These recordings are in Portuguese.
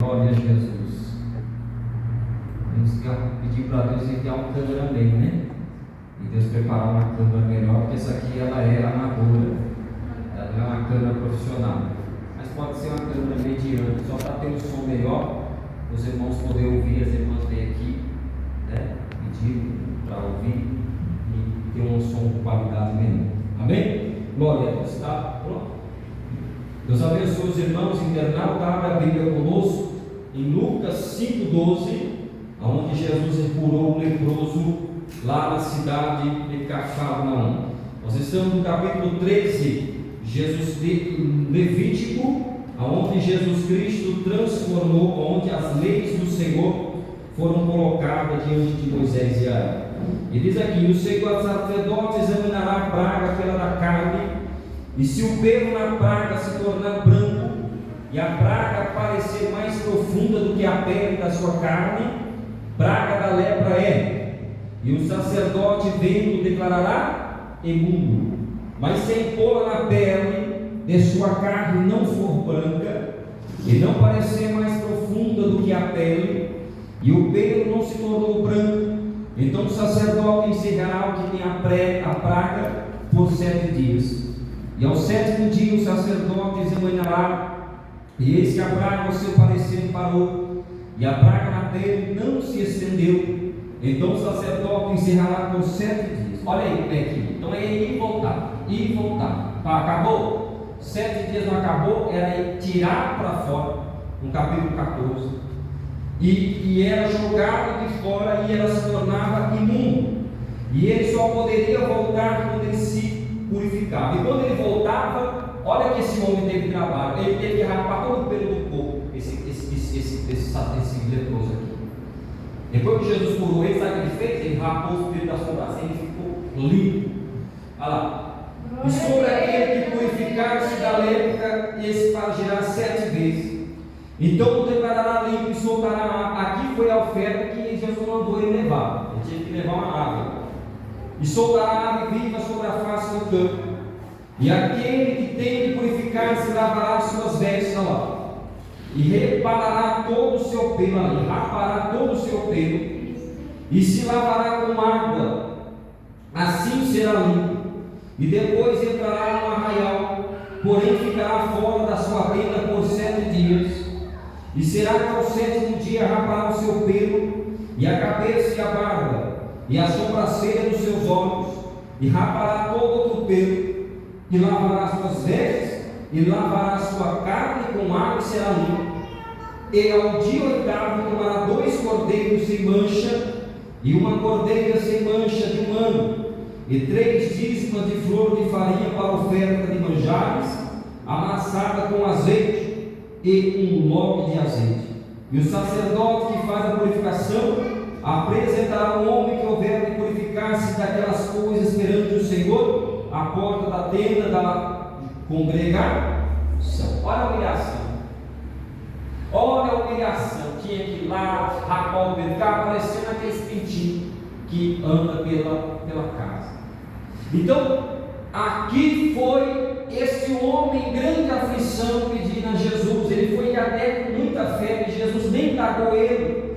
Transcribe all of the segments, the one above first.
Glória a Jesus. Temos que pedir para Deus enviar um cameraman, né? E Deus preparar uma câmera melhor, porque essa aqui ela é amadora, ela não é uma câmera profissional, mas pode ser uma câmera mediana, só para ter um som melhor, os irmãos poderem ouvir, as irmãs vêm aqui, né? Pedir para ouvir e ter um som com qualidade melhor. Amém? Glória a Deus. Está pronto? Deus abençoe os irmãos internautas. Abra a Bíblia conosco em Lucas 5,12, onde Jesus curou o leproso lá na cidade de Cafarnaum. Nós estamos no capítulo 13, Levítico, onde Jesus Cristo transformou, onde as leis do Senhor foram colocadas diante de Moisés e Arão. E diz aqui: o Senhor sacerdote examinará a praga pela da carne, e se o pelo na praga se tornar branco, e a praga parecer mais profunda do que a pele da sua carne, praga da lepra é. E o sacerdote vendo declarará imundo. Mas se a pôr na pele de sua carne não for branca, e não parecer mais profunda do que a pele, e o pelo não se tornou branco, então o sacerdote encerrará o que tem a praga por 7 dias. E ao 7º dia o sacerdote examinará, e eis que a praga ao seu parecer parou, e a praga na pele não se estendeu. Então o sacerdote encerrará por 7 dias. Olha aí como é que. Então é ir e voltar, ir e voltar. Acabou? 7 dias não acabou, era tirar para fora, no capítulo 14. E era jogado de fora e ela se tornava imundo. E ele só poderia voltar quando ele se purificava. E quando ele voltava, olha que esse homem teve trabalho. Ele teve que rapar todo o pelo do corpo, esse leproso aqui. Depois que Jesus curou ele, sabe o que ele fez? Ele rapou os pelos da sobrancelha e ficou limpo. Olha lá. E sobre aquele que purificar-se da lepra, e espargirá 7 vezes. Então o declarará limpo e soltará a água. Aqui foi a oferta que Jesus mandou ele levar. Ele tinha que levar uma água. E soltará a ave viva sobre a face do campo. E aquele que tem de purificar-se lavará suas vestes lá, e reparará todo o seu pelo ali, rapará todo o seu pelo, e se lavará com água, assim será limpo. E depois entrará no arraial, porém ficará fora da sua tenda por 7 dias. E será que ao 7º dia rapará o seu pelo, e a cabeça e a barba, e a sobrancelha dos seus olhos, e rapará todo outro pelo, e lavará suas vestes, e lavará sua carne com água e será limpo. E ao dia 8º tomará 2 cordeiros sem mancha, e uma cordeira sem mancha de 1 ano, e 3 dízimos de flor de farinha para oferta de manjares, amassada com azeite, e 1 log de azeite. E o sacerdote que faz a purificação apresentará um homem que houver de purificar-se daquelas coisas perante o Senhor, à porta da tenda da congregação. Olha a humilhação. Olha a humilhação. Tinha que ir lá, rapar o pelo, ficar parecendo aqueles pintinhos que anda pela casa. Então, aqui foi esse homem em grande aflição pedindo a Jesus. Ele foi até com muita fé, e Jesus nem indagou ele.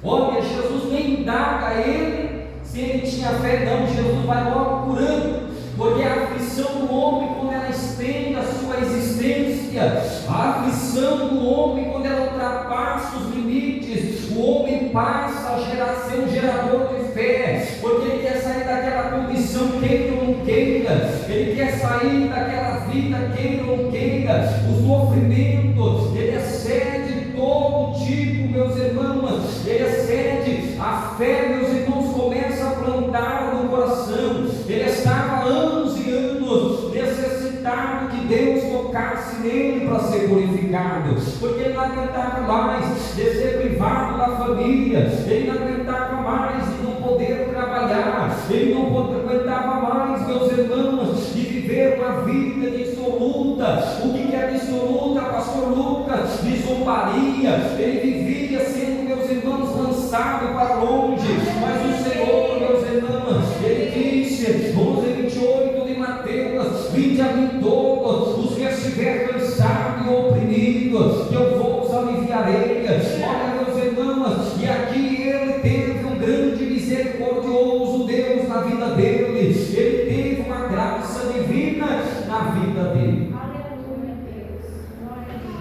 Olha, Jesus nem indaga a ele se ele tinha fé, não. Jesus vai logo curando, porque a aflição do homem, quando ela estende a sua existência, a aflição do homem, quando ela ultrapassa os limites, o homem passa a ser um gerador de fé, porque ele quer sair daquela condição, queira ou não queira, ele quer sair daquela vida, queira ou não queira, o sofrimento, ele excede todo tipo, meus irmãos, ele excede a fé, meus irmãos, começa a plantar no coração. Ele estava há anos e anos necessitado que Deus tocasse nele para ser purificado, porque ele não aguentava mais de ser privado da família, ele não aguentava mais de não poder trabalhar, ele não aguentava mais, meus irmãos, de viver uma vida dissoluta. O que é dissoluta, pastor Lucas? De zombaria. Ele vivia sendo, meus irmãos, lançado para longe, mas o Senhor, meus irmãos, ele disse, 11:28 de Mateus: vinde a mim todos os que estiver cansado e oprimido, que eu vos aliviarei. aleluia. Olha, meus irmãos, e aqui ele teve um grande misericordioso Deus na vida dele, ele teve uma graça divina na vida dele. Aleluia, Deus.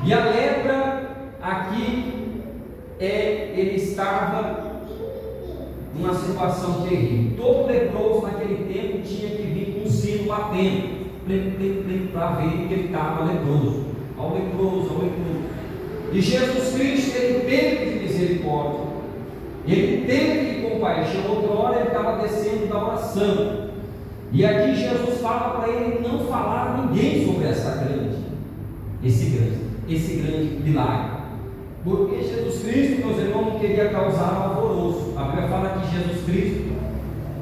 E a lepra aqui ele estava numa situação terrível. Todo leproso naquele tempo tinha que vir com um sino batendo para ver que ele estava leproso. Ao leproso, ao leproso. E Jesus Cristo, ele teve de misericórdia, ele teve de compaixão. Outra hora ele estava descendo da oração, e aqui Jesus fala para ele não falar a ninguém sobre esse grande milagre, porque Jesus Cristo, meus irmãos, não queria causar alvoroço. A Bíblia fala que Jesus Cristo,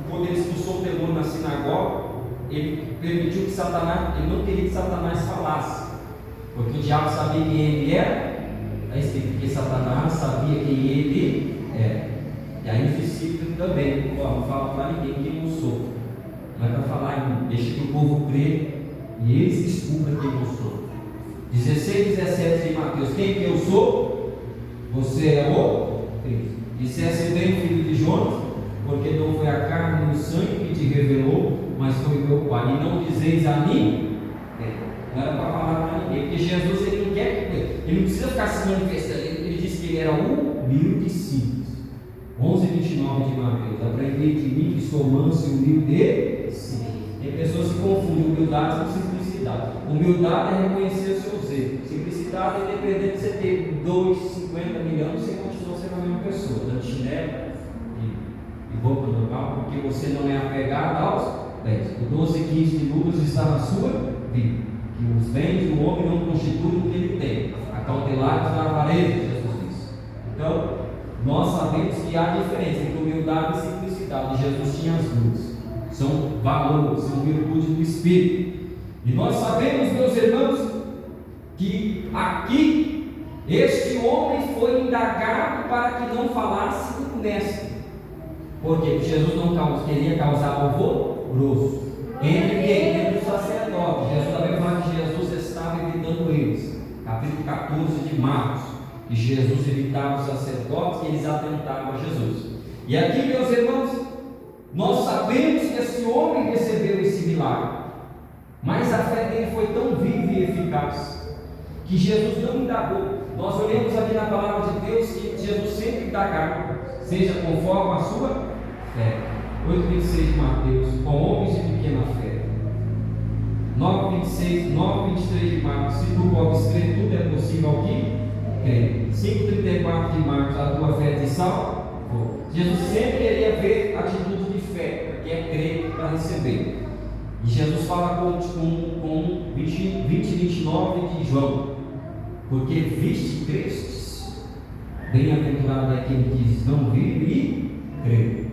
quando ele expulsou o demônio na sinagoga, ele permitiu que Satanás, ele não queria que Satanás falasse, porque o diabo sabia quem ele era. Está escrito, porque Satanás sabia quem ele era. E aí os discípulos também, não falam para ninguém quem eu sou. Não é para falar, deixa que o povo crê e eles descubram quem eu sou. 16, 17 de Mateus: quem que eu sou? Você é o Cristo. Dissesse bem o filho de Jonas, porque não foi a carne e o sangue que te revelou, mas foi meu Pai. E não dizeis a mim. Não era para falar para ninguém, porque Jesus ele não quer, ele não precisa ficar se manifestando. Ele disse que ele era humilde e simples. 11, 29 de Mateus: aprendei de mim que sou manso e humilde e simples. Tem pessoas que confundem humildade com simplicidade. Humildade é reconhecer os seus erros. Simplicidade é independente de você ter 2, 50 milhões, você continua sendo a mesma pessoa, dando chinelo e roupa normal, porque você não é apegado aos bens. O 12, 15 de Lucas está na sua vida. Que os bens do homem não constituem o que ele tem, acautelados na avareza, Jesus disse. Então, nós sabemos que há diferença entre humildade e simplicidade. Jesus tinha as duas. São valores, são virtudes do Espírito. E nós sabemos, meus irmãos, que aqui este homem foi indagado para que não falasse do mestre. Porque Jesus não queria causar alvoroço. Entre quem? Entre os sacerdotes. Jesus também fala que Jesus estava evitando eles. Capítulo 14 de Marcos. E Jesus evitava os sacerdotes e eles atentavam a Jesus. E aqui, meus irmãos, nós sabemos que esse homem recebeu esse milagre, mas a fé dele foi tão viva e eficaz que Jesus não indagou. Nós olhamos aqui na palavra de Deus que Jesus sempre indagava, seja conforme a sua fé. 8,26 de Mateus: com homens de pequena fé. 9,26, 9,23 de Marcos: se tu podes crer, tudo é possível ao que crê. 5,34 de Marcos: a tua fé te salva. Jesus sempre queria ver atitude de fé, que é crer para receber. E Jesus fala com 20, 29 de João: porque viste e crestes, bem-aventurado é aquele que diz: não vive e crê.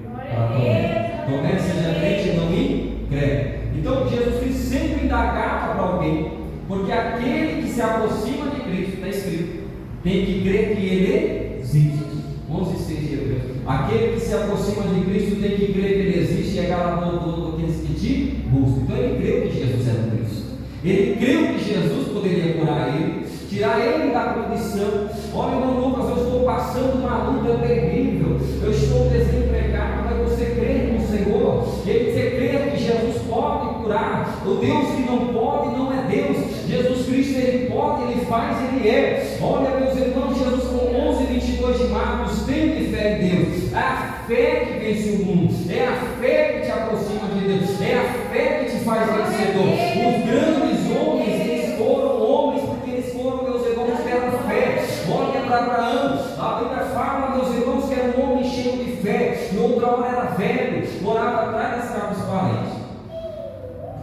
Tomé, seja crente e não me crê. Então Jesus Cristo sempre indagava para alguém, porque aquele que se aproxima de Cristo, está escrito, tem que crer que Ele existe. 11,6 de Hebreus: aquele que se aproxima de Cristo tem que crer que Ele existe e é galardoador daqueles que te buscam. Então ele creu que Jesus era o Cristo. Ele creu que Jesus poderia curar ele, tirar ele da condição. Olha, irmão Lucas, eu estou passando uma luta terrível, eu estou desempregado, mas você crê no Senhor, você crê que Jesus pode curar. O Deus que não pode não é Deus. Jesus Cristo, Ele pode, Ele faz, Ele é. Olha, meus irmãos, Jesus com 11, 22 de Marcos: tem fé em Deus. É a fé que vence o mundo, é a fé que te aproxima de Deus, é a fé que te faz vencedor. Os grandes homens, eles foram homens porque eles foram, meus irmãos, pela fé. Olha para Abraão, a Bíblia fala, meus irmãos, que era um homem cheio de fé. E outra hora era velho, morava atrás das casas parentes,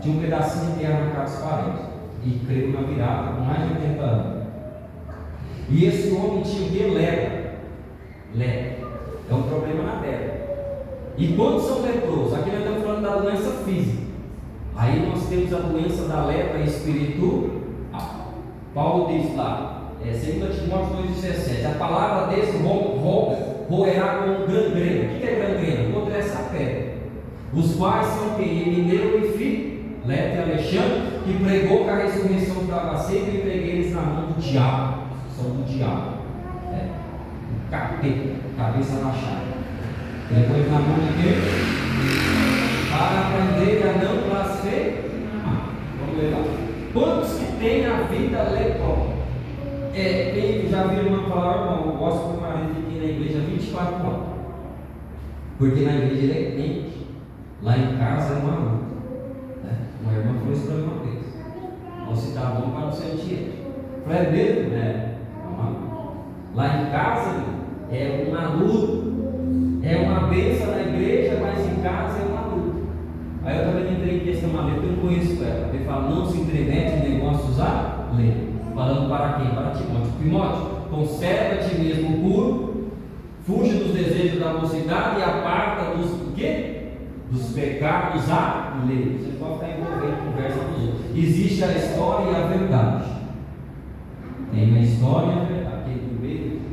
tinha um pedacinho de terra na casa parentes, e creu na virada com mais de 80 anos. E esse homem tinha o que? Lepra. É um problema na terra. E quantos são leprosos? Aqui nós estamos falando da doença física. Aí nós temos a doença da lepra espiritual. Paulo diz lá, 2 Timóteo 2,17: a palavra desse roerá com gangrena. O que é gangrena? Contra essa pedra. Os quais são quem? Emineu e Fileto e Alexandre, que pregou que a ressurreição estava sempre, e entreguei eles na mão do diabo. São do diabo. capeta, cabeça rachada. Depois na mão de quem? Para aprender a não blasfemar. Vamos ver lá. Quantos que têm a vida leprosa? Quem já viu uma palavra, irmão, eu gosto que o marido aqui na igreja 24 horas. Porque na igreja ele é quente. Lá em casa é uma luta. Né? Uma irmã falou isso para mim uma vez. Não se dá bom para não ser antiético. Falei, é mesmo? É uma luta. Lá em casa é uma luta. É uma bênção na igreja, mas em casa é uma luta. Aí eu também entrei em questão uma letra, eu não conheço ela. Ele fala, não se intromete em negócios alheios. Falando para quem? Para Timóteo. Timóteo, conserva a ti mesmo puro, fuge dos desejos da mocidade e aparta dos quê? Dos pecados alheios. Você pode estar envolvendo em conversa dos outros. Existe a história e a verdade. Tem uma história e a verdade.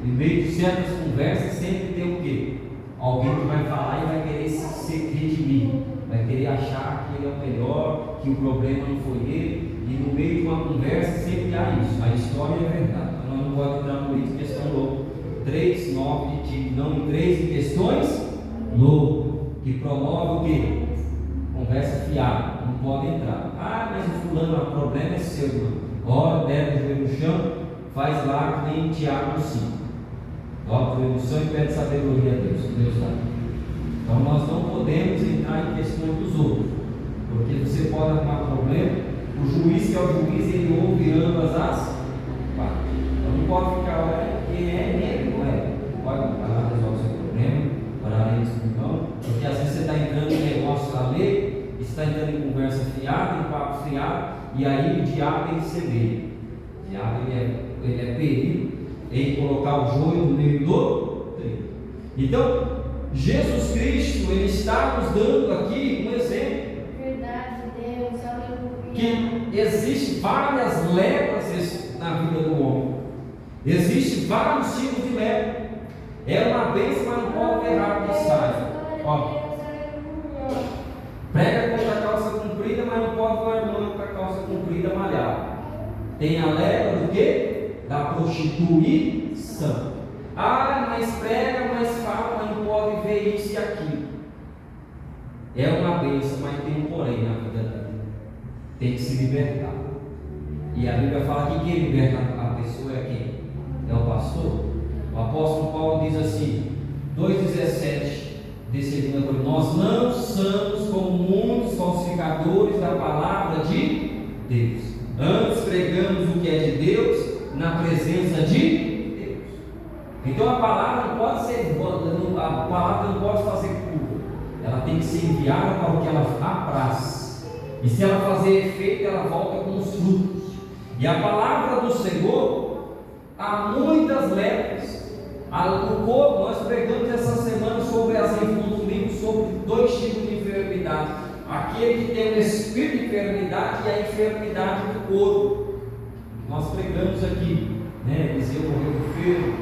No meio de certas conversas sempre tem o quê? Alguém que vai falar e vai querer se redimir, vai querer achar que ele é o melhor, que o problema não foi ele, e no meio de uma conversa sempre há isso. A história é verdade. Então nós não podemos entrar no meio de questão louca. 3:9 de Tito, não entreis em questões loucas, que promove o quê? Conversa fiada, não pode entrar. Ah, mas o fulano, o problema é seu, irmão. Ora, deve o joelho no chão, faz lá que nem Tiago 5. Dobra o emoção e pede sabedoria a Deus, que Deus dá. Então nós não podemos entrar em questões dos outros, porque você pode arrumar problema. O juiz que é o juiz, ele ouve ambas as partes. Então não pode ficar, olha, quem é mesmo, não é? Pode parar, resolve o seu problema, parar aí discussão, porque às vezes você está entrando em negócio da lei, está entrando em conversa fiada, em papo fiado, e aí o diabo ele se vê. O diabo ele é perigo em colocar o joio no meio do trigo. Então, Jesus Cristo, ele está nos dando aqui um exemplo. Verdade, Deus, aleluia. Que existe várias lepras na vida do homem. Existem vários tipos de lepra. É uma bênção, mas não pode errar que sai. Ó, prega com a calça comprida, mas não pode o irmão com a calça comprida malhada. Tem a lepra do quê? Da prostituição. Ah, mas prega, mas fala, mas não pode ver isso e aquilo. É uma bênção, mas tem um porém na vida dela. Tem que se libertar. E a Bíblia fala que quem liberta a pessoa é quem? É o pastor. O apóstolo Paulo diz assim, 2,17 desse livro: nós não somos como muitos falsificadores da palavra de Deus. Antes pregamos o que é de Deus na presença de Deus. Então a palavra não pode ser, a palavra não pode fazer curva. Ela tem que ser enviada para o que ela apraz. E se ela fazer efeito, ela volta com os frutos. E a palavra do Senhor, há muitas lepras. No corpo, nós pregamos essa semana sobre no livro sobre 2 tipos de enfermidade: aquele que tem o espírito de enfermidade e a enfermidade do corpo. Nós pregamos aqui, né? Eliseu morreu enfermo,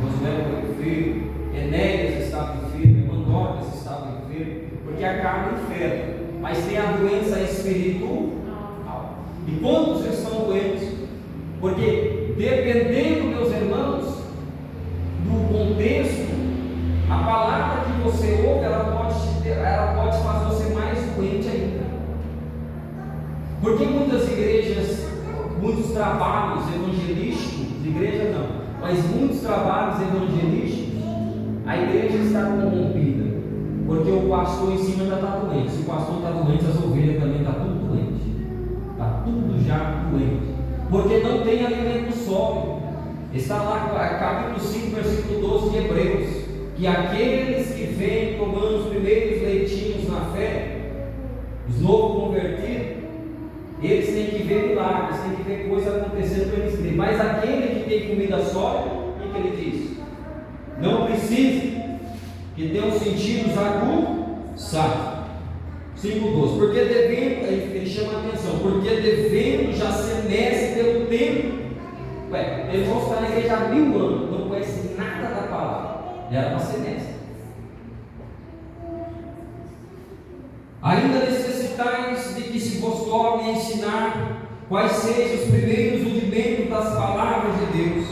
Josué morreu enfermo, Enéas estava enfermo, Mandorcas estava enfermo, porque a carne enferma, mas tem a doença espiritual. E quantos estão doentes? Porque dependendo, meus irmãos, do contexto, a palavra que você ouve, ela pode fazer você mais doente ainda. Porque muitas igrejas, muitos trabalhos evangelísticos, igreja não, mas muitos trabalhos evangelísticos, a igreja está corrompida, porque o pastor em cima já está doente. Se o pastor está doente, as ovelhas também estão tudo doente, está tudo já doente, porque não tem alimento sólido. Está lá capítulo 5, versículo 12 de Hebreus, que aqueles que vêm tomando os primeiros leitinhos na fé, os novos convertidos, eles têm que ver milagres, têm que ver coisas acontecendo para eles verem. Mas aquele que tem comida sólida, o que ele diz? Não precisa, que tenham sentidos aguçados. 5,12. Porque devendo, ele chama a atenção, porque devendo já se mece pelo tempo. Ele vai estar na igreja há 1000 anos, não conhece nada da palavra, e era para ser mestre. Ainda necessitais de que se vos torne a ensinar quais sejam os primeiros rudimentos das palavras de Deus,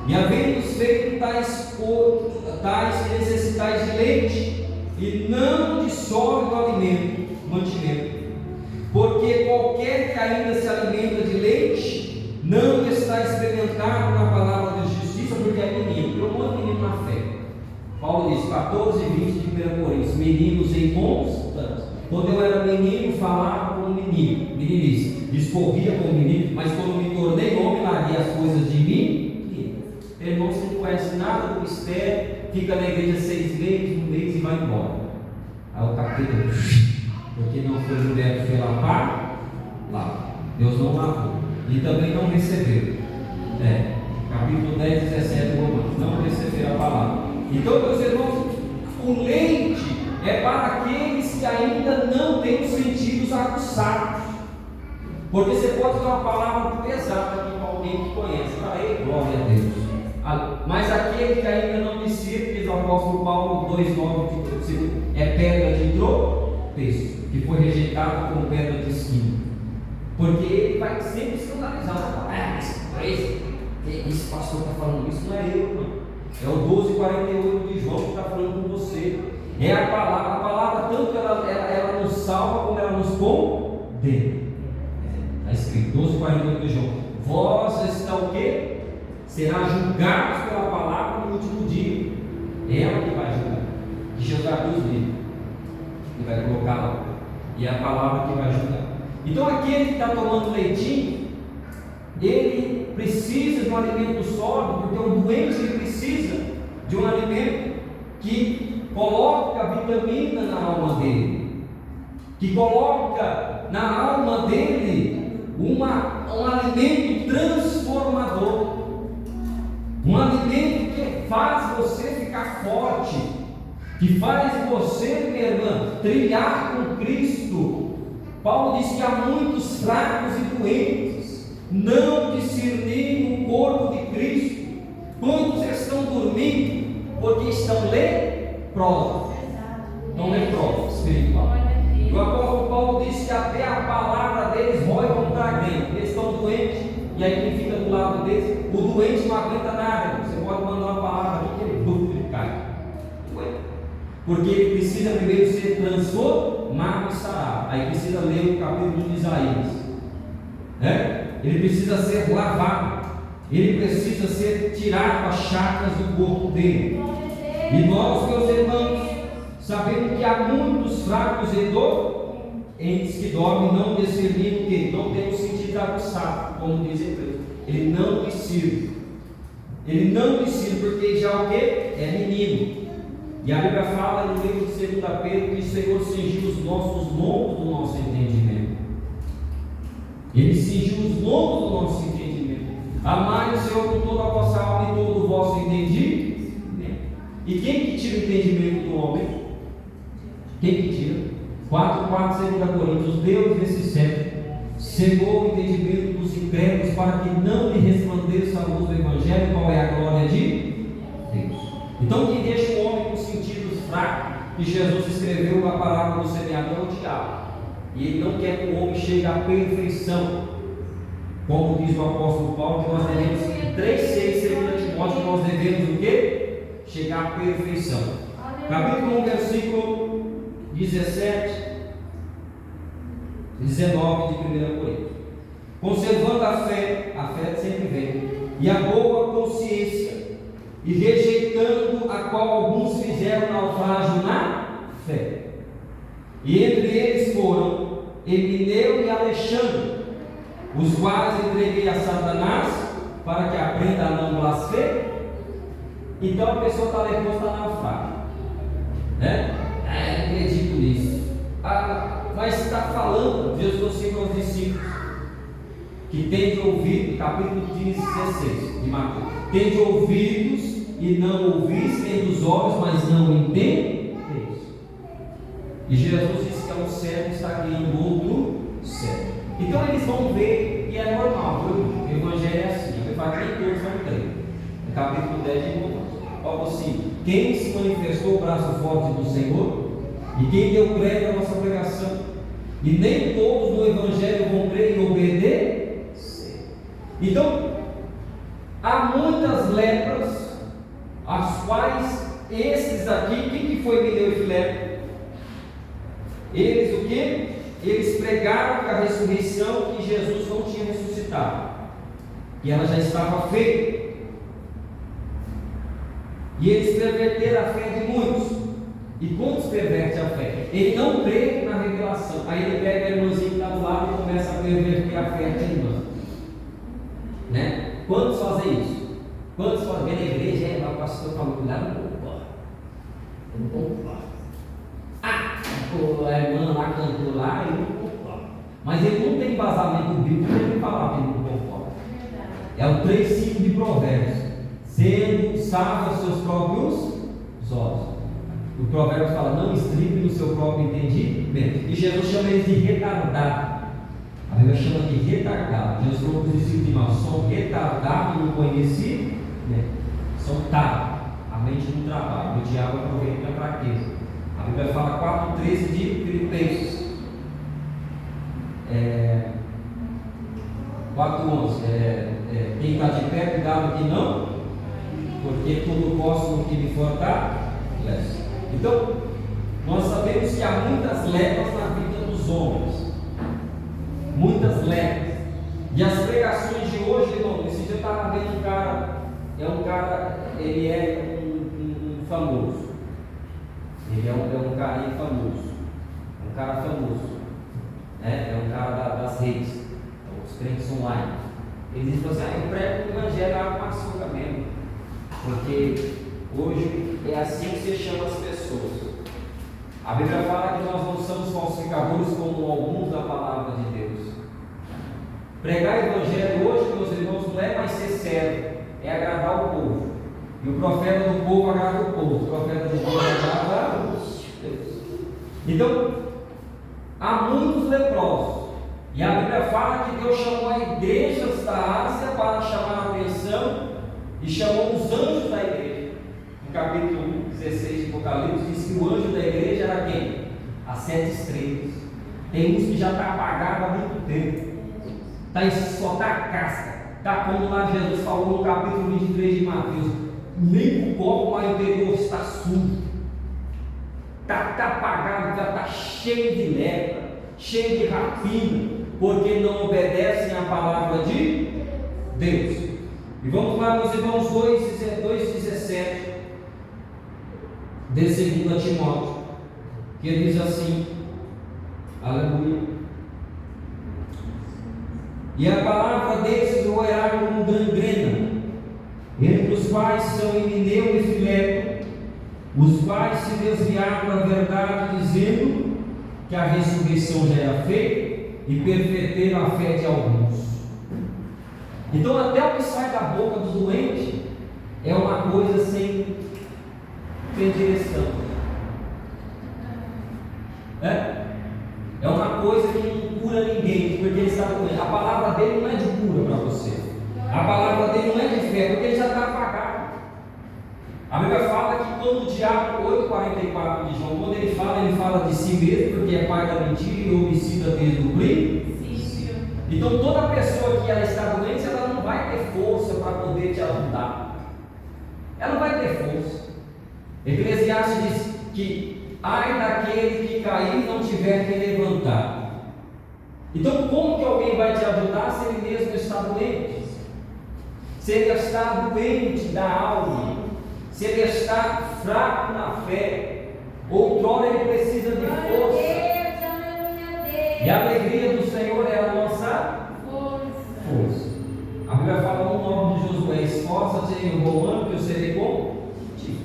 E havendo-nos feito tais que necessitais de leite, e não de sólido alimento, mantimento. Porque qualquer que ainda se alimenta de leite, não está experimentado na palavra de justiça, porque é menino. Eu não menino na fé. Paulo diz, 14 e 20 de 1 Coríntios, meninos em bons anos. Quando eu era menino, falava como menino, meninice, discorria como menino, mas quando me tornei homem, larguei as coisas de mim. Irmão, você não conhece nada do mistério, fica na igreja 6 meses, 1 mês e vai embora. Aí o capeta, porque não foi liberto pela pá, lá. Deus não lavou e também não recebeu. Capítulo 10, 17 de Romanos, não receberam a palavra. Então, meus irmãos, o leite é para aqueles que ainda não têm os sentidos aguçados. Porque você pode ter uma palavra pesada aqui para alguém que conhece, para ele, glória a Deus. Mas aquele que ainda não discípulo, diz o apóstolo Paulo 2,9, é pedra de tropeço, que foi rejeitado como pedra de esquina. Porque ele vai sempre escandalizar. Esse pastor está falando isso, não é eu, não. É o 12,48 de João que está falando com você. É a palavra tanto ela nos salva como ela nos condena. Está escrito, 12,48 de João. Vós está o quê? Será julgados pela palavra no último dia. Ela que vai julgar. Que julgar Deus dele. E vai colocar lá. E é a palavra que vai julgar. Então aquele que está tomando leitinho, ele precisa de um alimento sólido, porque o doente ele precisa de um alimento que coloca vitamina na alma dele, que coloca na alma dele um alimento transformador, um alimento que faz você ficar forte, que faz você, minha irmã, trilhar com Cristo. Paulo diz que há muitos fracos e doentes, não discernindo o corpo de Cristo. Quantos estão dormindo porque estão leprosos? Não leprosos, espiritual. O apóstolo Paulo diz que até a palavra deles rói como dentro. Eles estão doentes, e aí quem fica do lado deles, o doente não aguenta nada. Você pode mandar uma palavra aqui que ele cai. Porque ele precisa primeiro ser transformado e sarado. Aí precisa ler o capítulo de Isaías. Ele precisa ser lavado. Ele precisa ser tirado as chagas do corpo dele. E nós, meus irmãos, sabemos que há muitos fracos e doentes que dormem, não discernindo que não tem o sentido aguçado, como diz Hebreus. Ele não discerne. Ele não discerne porque já o que? É menino. E a Bíblia fala no livro de 2 Pedro que o Senhor cingiu os nossos lombos do nosso entendimento. Ele cingiu os lombos do nosso entendimento. Amai o Senhor com toda a vossa alma e todo o vosso entendimento. E quem que tira o entendimento do homem? Quem que tira? 4,4 2 Coríntios. Deus desse século cegou o entendimento dos incrédulos para que não lhe resplandeça a luz do Evangelho, qual é a glória de Deus. Então, quem deixa o homem com sentidos fracos, que Jesus escreveu a palavra do semeador, é o diabo. E ele não quer que o homem chegue à perfeição. Como diz o apóstolo Paulo, que nós devemos, 3,6, 2 Timóteo, nós devemos o quê? Chegar à perfeição. Capítulo 1, versículo 17, 19 de 1 Coríntios. Conservando a fé sempre vem, e a boa consciência, e rejeitando a qual alguns fizeram naufrágio na fé. E entre eles foram Emineu e Alexandre, os quais entreguei a Satanás para que aprenda a não blasfemar. Então a pessoa está leprosa, está naufrágio, não acredito nisso. Mas está falando, Jesus disse aos discípulos que tem de ouvir, capítulo 15, 16 de Mateus: tem de ouvidos e não ouvis, tem dos olhos, mas não entendeis. E Jesus disse que é um cego que está criando outro cego. Então eles vão ver, e é normal, viu? O Evangelho é assim, ele fala que nem todos vão crer. No capítulo 10 de Romanos, Paulo assim: quem se manifestou o braço forte do Senhor, e quem deu crédito à nossa pregação, e nem todos no Evangelho vão crer e obedecer. Então, há muitas lepras, as quais esses aqui, quem que foi Meneu e Filé? Eles o quê? Eles pregaram que a ressurreição, que Jesus não tinha ressuscitado, que ela já estava feita. E eles perverteram a fé de muitos. E quantos pervertem a fé? Ele não crê na revelação. Aí ele pega a irmãzinha que está do lado e começa a perverter a fé da irmã. Né? Quantos fazem isso? Quantos fazem? Vem na igreja, o pastor falou, cuidado, não concordo. Eu não concordo. A irmã lá cantou lá, eu não concordo. Mas ele não tem embasamento bíblico para ele falar que ele não concorda. É o 3:5 de Provérbios. Sendo sábio aos seus próprios olhos. O Provérbios fala, não estribe no seu próprio entendimento. E Jesus chama eles de retardado. A Bíblia chama de retardado. Jesus falou para os discípulos de Maus, são retardados no conhecimento. São tardos. A mente não trabalha. O diabo aproveita a fraqueza. A Bíblia fala 4:13 de Filipenses. 4:11. Quem está de pé, cuidado que não, porque tudo posso no que me fortalece. Então, nós sabemos que há muitas lepras na vida dos homens. Muitas lepras. E as pregações de hoje, irmão, esse dia eu estava vendo um cara, ele é um famoso. Ele é um carinha famoso. Um cara famoso. É um cara das redes. Os crentes online. Ele diz assim, eu prego o evangelho água com açúcar mesmo. Porque hoje é assim que se chama as pessoas. A Bíblia fala que nós não somos falsificadores como alguns da palavra de Deus. Pregar o evangelho hoje, meus irmãos, não é mais ser sério, é agradar o povo. E o profeta do povo agrada o povo, o profeta de Deus agrada Deus. Então, há muitos leprosos. E a Bíblia fala que Deus chamou a igrejas da Ásia para chamar a atenção e chamou os anjos da igreja. No capítulo 16 de Apocalipse diz que o anjo da igreja era quem? As 7 estrelas. Tem uns que já está apagado há muito tempo. Só está a casca. Está como lá Jesus falou no capítulo 23 de Mateus. Nem o copo mais interior está sujo. Está apagado, já está cheio de lepra, cheio de rapina, porque não obedecem à palavra de Deus. E vamos lá, meus irmãos, 2,17 de 2 Timóteo, que ele diz assim, aleluia, e a palavra desses roerá como gangrena, entre os quais são Himeneu e Fileto, os quais se desviaram da verdade, dizendo que a ressurreição já era feita, e perverteram a fé de alguns. Então, até o que sai da boca do doente é uma coisa sem direção. É uma coisa que não cura ninguém, porque ele está doente. A palavra dele não é de cura para você. A palavra dele não é de fé, porque ele já está apagado. A Bíblia fala que quando o diabo, 8,44 de João, quando ele fala de si mesmo, porque é pai da mentira e homicida desde o princípio. Então toda pessoa que ela está doente, ela não vai ter força para poder te ajudar. Ela não vai ter força. Eclesiastes diz que ai daquele que cair e não tiver que levantar. Então como que alguém vai te ajudar se ele mesmo está doente? Se ele está doente da alma, se ele está fraco na fé, outrora ele precisa de força. E a alegria do Senhor é a nossa força. A Bíblia fala no nome de Josué: esforça-te em Romano, que eu serei contigo.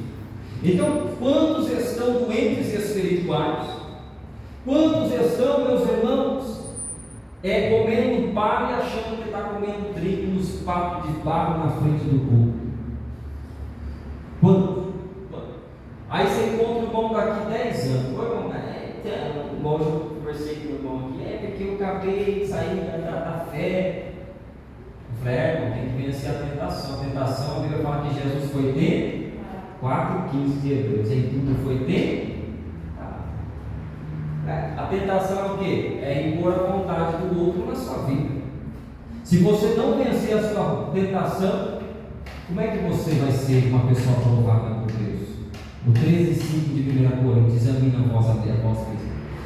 Então, quantos estão doentes espirituais? Quantos estão, meus irmãos, comendo palha, achando que está comendo trigo nos papos de barro na frente do povo? Quantos? Aí você encontra o irmão daqui 10 anos. Oi, irmão, igual eu conversei com o irmão aqui, porque eu acabei de sair da fé. Eu falei, irmão, tem que vencer a tentação. A tentação, a Bíblia fala que Jesus foi ter 4,15 de Hebreus. Em tudo foi ter. A tentação é o quê? É impor a vontade do outro na sua vida. Se você não vencer a sua tentação, como é que você vai ser uma pessoa aprovada por Deus? O 13:5 de 1 Coríntios, examina a voz mesmo.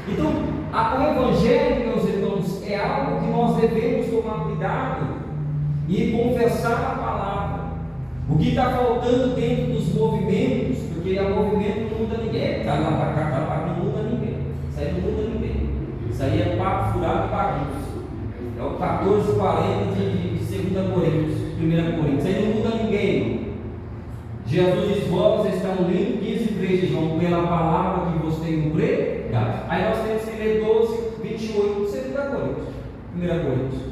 Então, o Evangelho, meus irmãos, é algo que nós devemos tomar cuidado e confessar a palavra. O que está faltando dentro dos movimentos, porque o movimento não muda ninguém, está lá para cá, está lá para cá, não muda ninguém. Isso aí não muda ninguém. Isso aí é papo furado e bagunça. É o 14:40 de 2 Coríntios, 1 Coríntios. Isso aí não muda ninguém. Jesus diz: vós estão lendo 15:3 de João, pela palavra que vos tenho pregado. Aí nós temos que ler 12:28, 2 Coríntios, 1 Coríntios.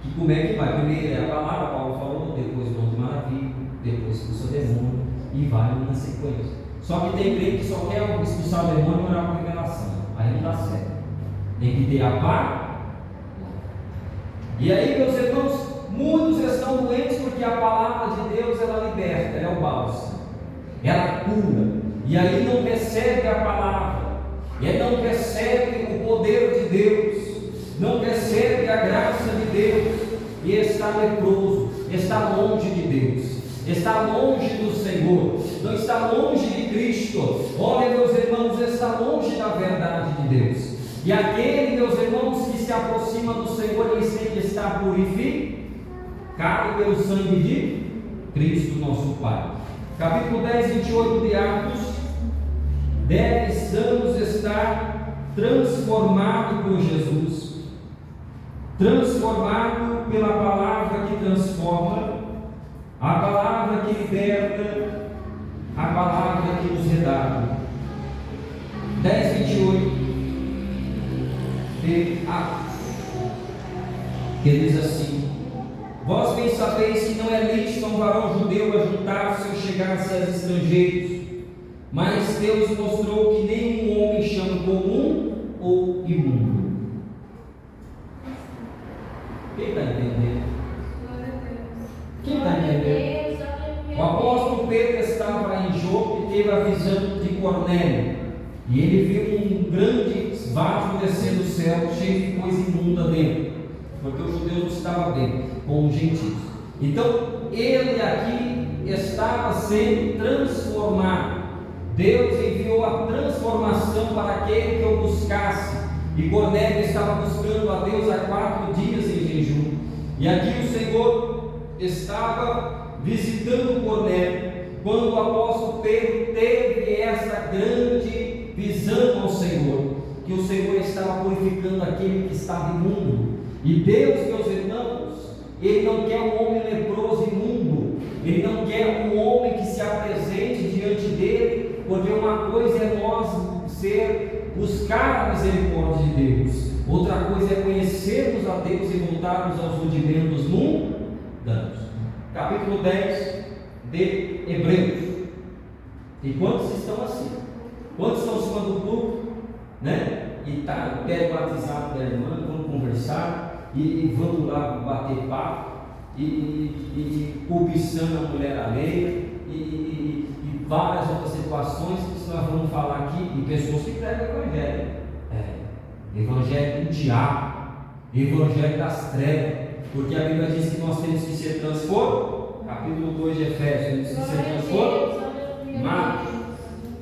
Que como é que vai? Primeiro é a palavra, Paulo falou, depois o dom de maravilha, depois expulsa o demônio, e vai na sequência. Só que tem crente que só quer expulsar o demônio e orar por revelação. Aí não dá certo. Tem que ter a paz. E aí, meus irmãos, muitos estão doentes porque a palavra de Deus ela liberta, ela é o bálsamo, ela cura, e aí não recebe a palavra, e aí não recebe o poder de Deus, não recebe a graça de Deus, e está leproso, está longe de Deus, está longe do Senhor, não está longe de Cristo. Olha, meus irmãos, está longe da verdade de Deus. E aquele, meus irmãos, que se aproxima do Senhor, ele sempre está purificado pelo sangue de Cristo nosso Pai. Capítulo 10:28 de Atos: precisamos estar transformado por Jesus, transformado pela palavra que transforma, a palavra que liberta, a palavra que nos redarguye. 10:28 de Atos, que diz assim: vós bem sabeis que não é lícito a um varão judeu ajuntar-se ou chegar-se aos estrangeiros, mas Deus mostrou que nenhum homem chama comum ou imundo. Quem está entendendo? Quem está entendendo? O apóstolo Pedro estava em Jope e teve a visão de Cornélio, e ele viu um grande vaso descer do céu, cheio de coisa imunda dentro, porque os judeus não estavam dentro, com os gentios. Então, ele aqui estava sendo transformado. Deus enviou a transformação para aquele que o buscasse, e Cornélio estava buscando a Deus há 4 dias em jejum, e aqui o Senhor estava visitando Cornélio, quando o apóstolo Pedro teve essa grande visão ao Senhor, que o Senhor estava purificando aquele que estava imundo. E Deus, meus irmãos, Ele não quer um homem leproso imundo, Ele não quer um homem que se apresente diante dele, porque uma coisa é nós buscar a misericórdia de Deus, outra coisa é conhecermos a Deus e voltarmos aos rudimentos mundanos. Capítulo 10 de Hebreus. E quantos estão assim? Quantos estão se mandando público, né? E querem batizar da irmã, vamos conversar, e vamos lá bater papo, e cobiçando a mulher alheia, e várias outras situações que nós vamos falar aqui, e pessoas que pregam o evangelho, evangelho do diabo, evangelho das trevas, porque a Bíblia diz que nós temos que ser transformados. Capítulo 2 de Efésios, temos que ser transformados.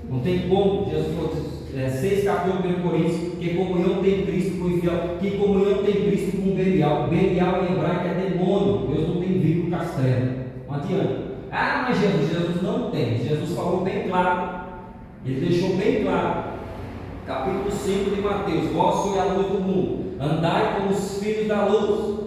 Não tem como, Jesus 6,14 de Coríntios, que comunhão tem Cristo com o infiel, que comunhão tem Cristo com o Belial. Belial em hebraico é demônio, Deus não tem vínculo com as trevas. Não adianta. Mas Jesus não tem. Jesus falou bem claro, ele deixou bem claro. Capítulo 5 de Mateus: vós sois a luz do mundo, andai como os filhos da luz.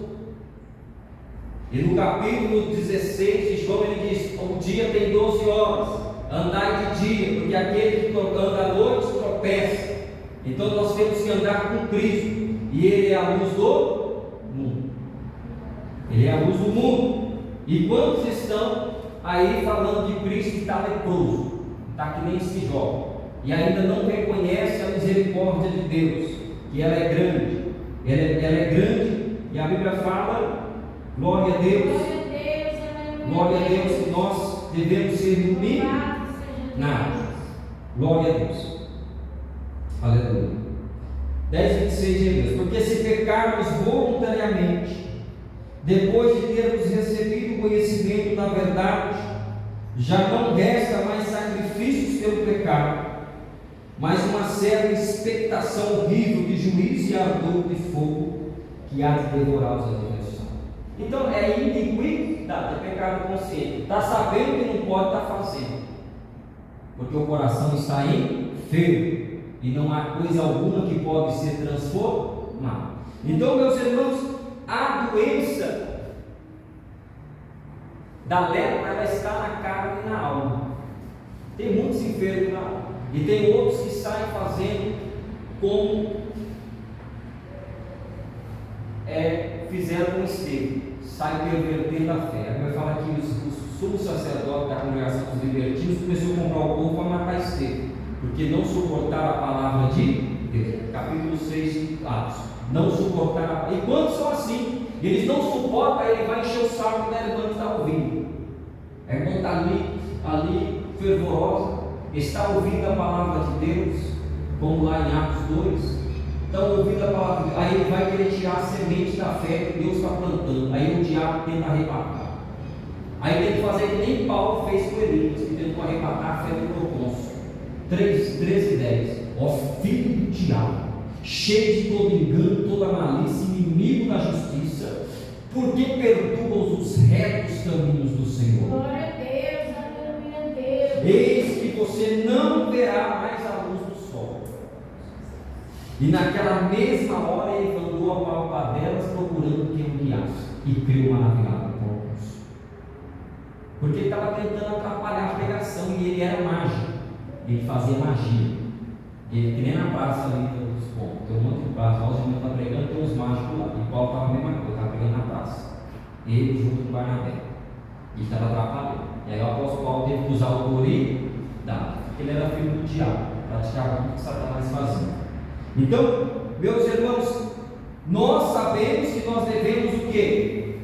E no capítulo 16 de João ele diz: o dia tem 12 horas, andai de dia, porque aquele que anda à noite tropeça. Então nós temos que andar com Cristo, e Ele é a luz do mundo. Ele é a luz do mundo. E quantos estão aí falando de Cristo que está leproso, está que nem esse jovem, e ainda não reconhece a misericórdia de Deus, que ela é grande, ela é grande, e a Bíblia fala, glória a Deus, glória a Deus, que nós devemos ser iluminados. Glória a Deus. Aleluia. 10:26 de Hebreus: porque se pecarmos voluntariamente, depois de termos recebido do conhecimento da verdade, já não resta mais sacrifícios pelo pecado, mas uma certa expectação horrível de juízo e ardor de fogo que há de devorar os adversários. Então é iniquidade, é pecado consciente. Está sabendo que não pode estar fazendo, porque o coração está enfermo e não há coisa alguma que pode ser transformada. Então, meus irmãos, a doença da lepra, ela está na carne e na alma. Tem muitos enfermos na alma, e tem outros que saem fazendo como fizeram com Estevão, saem pervertendo a fé. Aí vai falar que o sumo sacerdote da congregação dos libertinos começou a comprar o povo para matar Estevão, porque não suportaram a palavra de Deus. Capítulo 6 de Atos. Não suportaram. E quando são assim, eles não suportam, ele vai encher o saco da irmã que está ouvindo. A irmã está ali fervorosa, está ouvindo a palavra de Deus, como lá em Atos 2. Estão ouvindo a palavra de Deus. Aí ele vai querer tirar a semente da fé que Deus está plantando. Aí o diabo tenta arrebatar. Aí tem que fazer que nem Paulo fez com Elias, que tentou arrebatar a fé do procônsul. 13:10. Ó filho do diabo, cheio de todo engano, toda malícia, inimigo da justiça, porque perturbas os retos caminhos do Senhor. Glória a Deus, aleluia a Deus. Eis que você não verá mais a luz do sol. E naquela mesma hora ele andou a palpadelas procurando quem o guiasse, e creu maravilhado por Deus, porque ele estava tentando atrapalhar a pregação, e ele era mágico, ele fazia magia. Ele, que nem na praça ali dos pontos, tem um monte de praça, nós irmãos estão pregando, tem uns mágicos lá, e Paulo estava a mesma coisa, estava pregando na praça, ele junto com o Barnabé, e estava atrapalhando. E aí o apóstolo Paulo teve que usar autoridade, porque ele era filho do diabo, praticava tudo que Satanás fazia. Então, meus irmãos, nós sabemos que nós devemos o quê?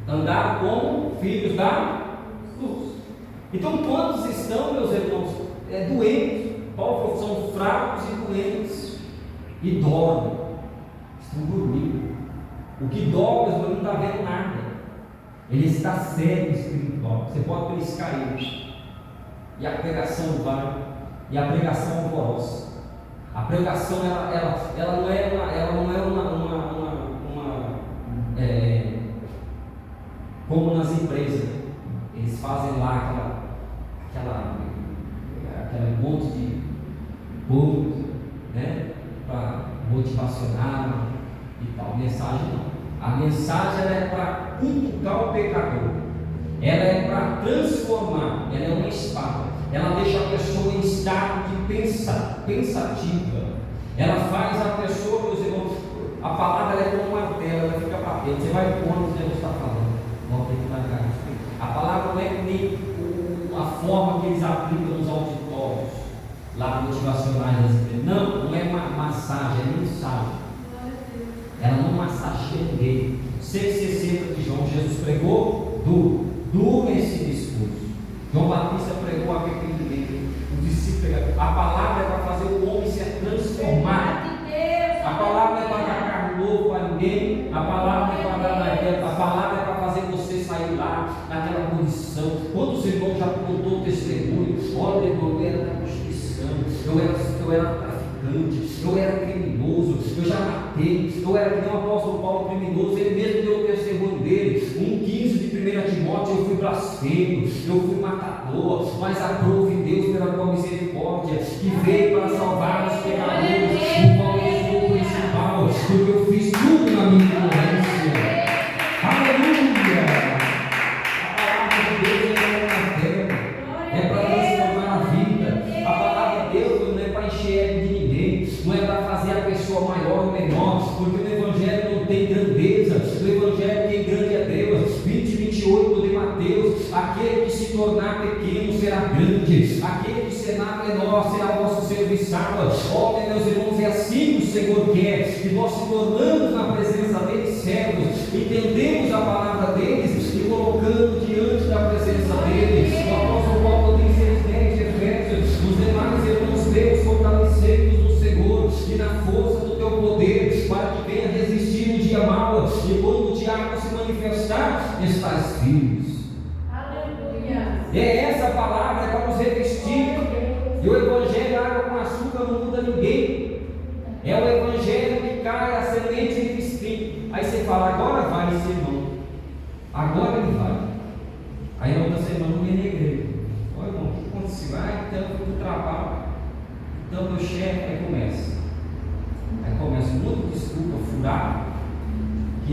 Andar como filhos da luz. Então, quantos estão, meus irmãos, doentes? Paulo falou, são fracos e doentes, e dormem, estão dormindo. O que dorme, mas não está vendo nada, ele está cego espiritual. Você pode beliscar ele, e a pregação vai, e a pregação alvoroça. A pregação ela não é como nas empresas, eles fazem lá aquele monte de pontos, né, para motivacionar e tal. Mensagem não. A mensagem ela é para cutucar o pecador, ela é para transformar, ela é uma espada, ela deixa a pessoa em estado de pensativa, ela faz a pessoa, meus irmãos, a palavra é como uma tela, ela fica batendo, você vai pondo o que Deus está falando, vamos ter que marcar isso. A palavra não é nem a forma que eles aplicam nos auditórios, lá motivacionais das empresas, não é uma massagem, é mensagem, ela não massageia ninguém. 160 de João, Jesus pregou duro esse discurso. João Batista pregou arrependimento, os discípulos pregaram. A palavra é para fazer o homem ser transformado. A palavra é para dar carro novo para ninguém. A palavra é para dar a palavra é para fazer você sair lá naquela condição. Quantos irmãos já contou o testemunho? Olha, eu era da prostituição, eu era traficante, eu era criminoso, eu já matei, eu era que nem o apóstolo Paulo criminoso, ele mesmo deu o testemunho dele. 1,15 de 1 Timóteo, eu fui blasfemo, eu fui matador, mas aprove Deus pela tua misericórdia, que veio para salvar os pecadores, o qual eu sou o principal, porque eu fiz tudo na minha ignorância. Aleluia! A palavra de Deus é na terra, é para transformar a vida. A palavra de Deus não é para encher de ninguém, não é para fazer a pessoa maior ou menor, porque o Evangelho não tem grandeza, o Evangelho tem grande é Deus. 20:28 de Mateus: aquele que se tornar pequeno será grande, aquele que será menor será vosso serviçal. Olha, meus irmãos, é assim que o Senhor quer, que nós se tornamos na presença dele servos, entendemos a palavra deles e colocando diante da presença deles. O apóstolo Paulo tem 6:10 de Efésios: os demais irmãos meus, fortalecei-vos no Senhor e na força do teu poder, para que venha resistir no dia mau, e quando o diabo se manifestar, estás firme.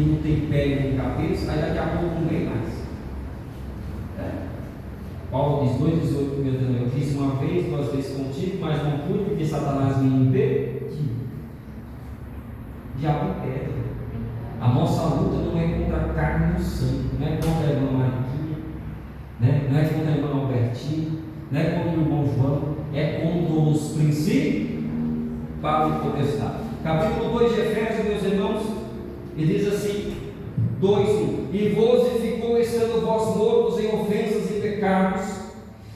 não tem pé nem cabeça, aí daqui a pouco não vem mais. Paulo diz 2,18, meu Deus, eu fiz uma vez, 2 vezes contigo, mas não pude porque Satanás me impediu. Diabo impede. A nossa luta não é contra a carne e o sangue, não é contra a irmã Mariquinha, né? Não é contra a irmã Albertinho, não é contra o irmão João, é contra os princípios para o potestade. Capítulo 2 de Efésios, meus irmãos, ele diz assim, 2:1: E vos ficou estando vós mortos em ofensas e pecados,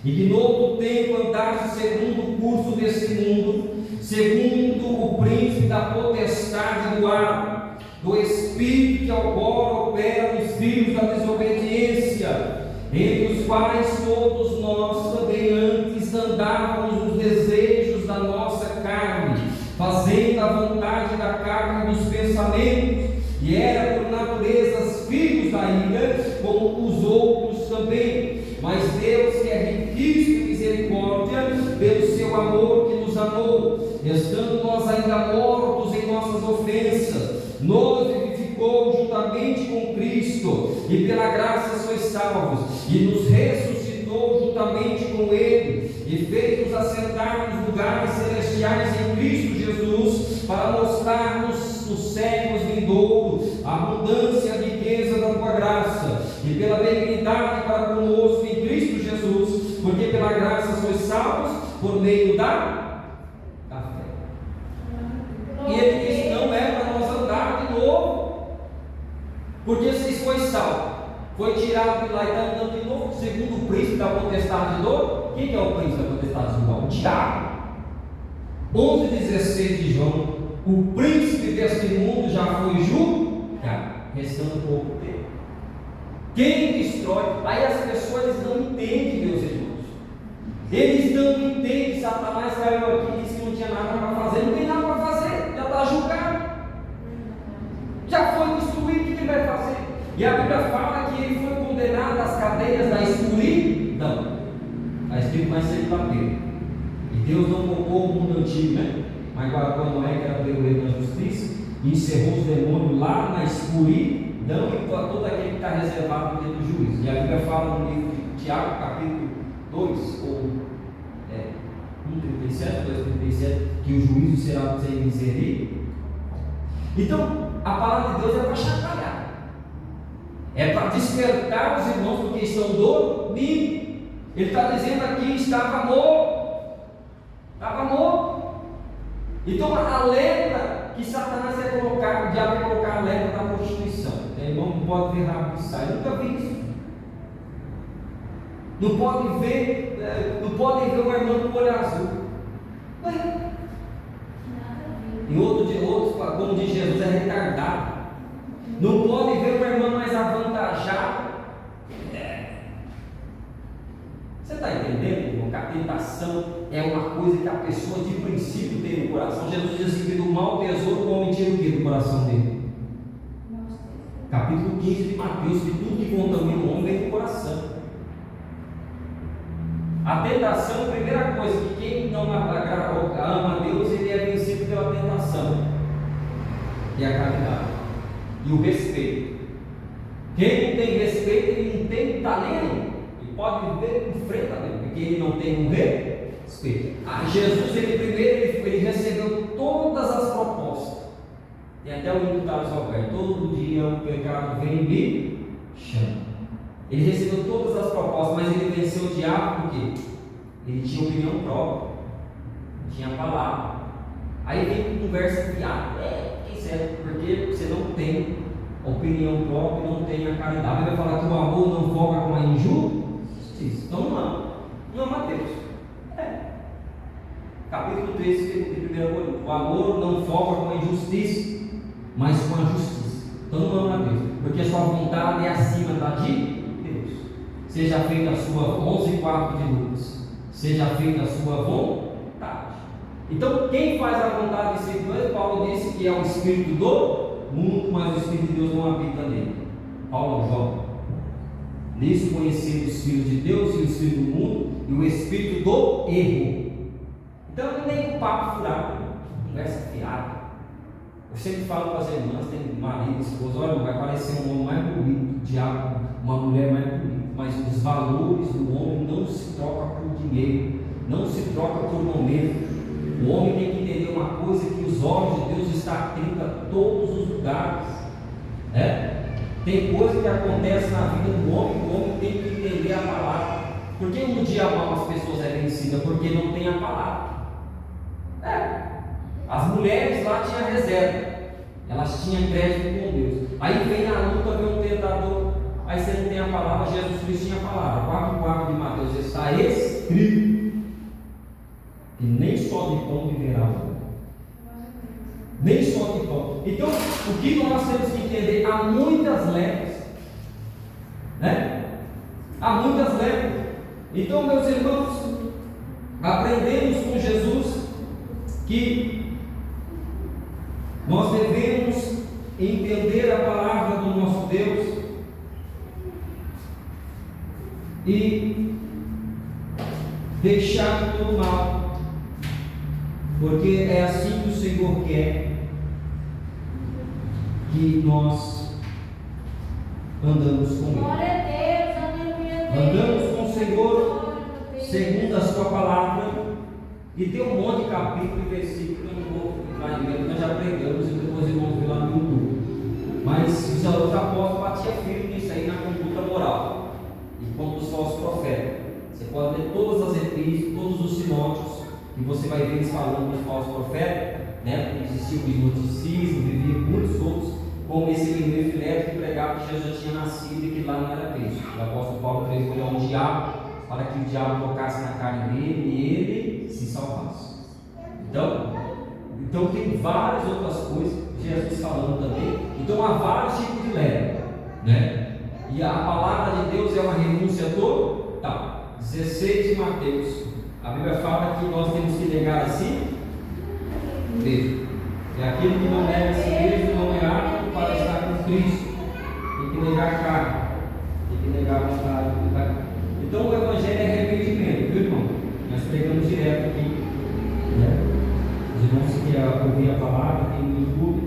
e que no outro tempo andaste segundo o curso deste mundo, segundo o príncipe da potestade do ar, do espírito que agora opera nos filhos da desobediência, entre os quais todos nós também antes andávamos nos desejos da nossa carne, fazendo a vontade da carne e dos pensamentos, e era por natureza filhos da ira, como os outros também. Mas Deus, que é riquíssimo em misericórdia, pelo seu amor que nos amou, estando nós ainda mortos em nossas ofensas, nos vivificou juntamente com Cristo, e pela graça sois salvos, e nos ressuscitou juntamente com Ele, e fez-nos assentar nos lugares celestiais em Cristo Jesus, para mostrar-nos nos séculos vindouros a abundância e a riqueza da tua graça, e pela benignidade para conosco em Cristo Jesus, porque pela graça sois salvos por meio da fé. E ele diz: não é para nós andar de novo, porque vocês foi salvo, foi tirado de lá e está andando de novo, segundo o príncipe da potestade do. Quem é o príncipe da potestade do mal? O diabo. 11:16 de João: o príncipe deste mundo já foi julgado, restando pouco tempo. Quem destrói? Aí as pessoas não entendem, meus irmãos. Eles não entendem. Satanás caiu aqui e disse que não tinha nada para fazer. Não tem nada para fazer, já está julgado, já foi destruído. O que ele vai fazer? E a Bíblia fala que ele foi condenado às cadeias da escuridão. Está escrito mais cedo da Bíblia. E Deus não colocou o mundo antigo, né? Mas guardou Noé, que era pelo na justiça, e encerrou os demônios lá na escuridão, e todo aquele que está reservado dentro do juízo. E a Bíblia fala no livro de Tiago, capítulo 2, ou 1:37, 2:37, que o juízo será sem misericórdia. Então, a palavra de Deus é para chacoalhar, é para despertar os irmãos, porque estão dormindo. Ele está dizendo aqui: estava morto, estava morto. Então a lepra que Satanás ia colocar, o diabo ia colocar a lepra da prostituição. O irmão não pode ver rápido isso, eu nunca vi isso. Não pode ver uma irmã com olho azul. E outros, como diz Jesus, é retardado. Não pode ver uma irmã mais avantajada. Você está entendendo, irmão, que a tentação é uma coisa que a pessoa de princípio tem no coração? Jesus diz assim: que do mau tesouro o homem tira o que do coração dele? Capítulo 15 de Mateus, que tudo que contamina o homem vem do coração. A tentação, a primeira coisa, que quem não ama a Deus, ele é vencido pela tentação, e a caridade, e o respeito. Quem não tem respeito, ele não tem talento. Pode viver com frente a Deus, porque ele não tem um respeito. Jesus, ele recebeu todas as propostas. Tem até o hino que está resolvendo: todo dia o pecado vem e me chama. Ele recebeu todas as propostas, mas ele venceu o diabo porque ele tinha opinião própria, tinha palavra. Aí vem com conversa fiada: isso é porque você não tem opinião própria e não tem a caridade. Ele vai falar que o amor não folga com a injustiça. Então não ama Deus. Capítulo 3 de 1 Coríntios: o amor não folga com a injustiça, mas com a justiça. Então não ama Deus, porque a sua vontade é acima da de Deus. Seja feita a sua 11:4 de Lucas, seja feita a sua vontade. Então quem faz a vontade de Deus, Paulo disse que é o espírito do mundo, mas o espírito de Deus não habita nele. Paulo João: nisso conhecendo os filhos de Deus e o espírito do mundo e o espírito do erro. Então nem o papo furado, conversa fiada. Eu sempre falo para as irmãs, tem marido, esposa, olha, vai parecer um homem mais bonito, diabo, uma mulher mais bonita, mas os valores do homem não se trocam por dinheiro, não se troca por momento. O homem tem que entender uma coisa, que os olhos de Deus estão atentos a todos os lugares, né? Tem coisa que acontece na vida do homem, o homem tem que entender a palavra. Por que no dia mal as pessoas é vencida? Porque não tem a palavra. As mulheres lá tinham reserva, elas tinham crédito com Deus. Aí vem a luta, vem um tentador, aí você não tem a palavra. Jesus Cristo tinha a palavra. 4:4 de Mateus está escrito que nem só de pão viverá o homem. Nem só de pão. Então, o que nós temos que entender? Há muitas levas, né? Há muitas levas. Então, meus irmãos, aprendemos com Jesus que nós devemos entender a palavra do nosso Deus e deixar todo mal, porque é assim que o Senhor quer que nós andamos com Ele. Glória a Deus, aleluia. Andamos com o Senhor segundo a sua palavra. E tem um monte de capítulo e versículo que eu não vou ficar em meio, nós já pregamos e depois vamos ver lá no YouTube. Mas os apóstolos batiam firme nisso aí, na conduta moral e contra os falsos profetas. Você pode ler todas as epístolas, todos os sinóticos, e você vai ver eles falando dos falsos profetas, né? Existia o gnosticismo, vivia muitos outros, como esse menino Fileto que pregava que Jesus já tinha nascido e que lá não era Cristo. O apóstolo Paulo pregou um diabo para que o diabo tocasse na carne dele e ele se salvasse. Então tem várias outras coisas, Jesus falando também. Então há vários tipos de leva, né? E a palavra de Deus é uma renúncia total. 16 de Mateus, a Bíblia fala que nós temos que negar assim mesmo. É aquele que não nega a si mesmo, não é apto para estar com Cristo. Tem que negar a carne, tem que negar a vontade. Então o Evangelho é arrependimento, viu, irmão? Nós pregamos direto aqui, né? Os irmãos que querem ouvir a palavra, tem no YouTube,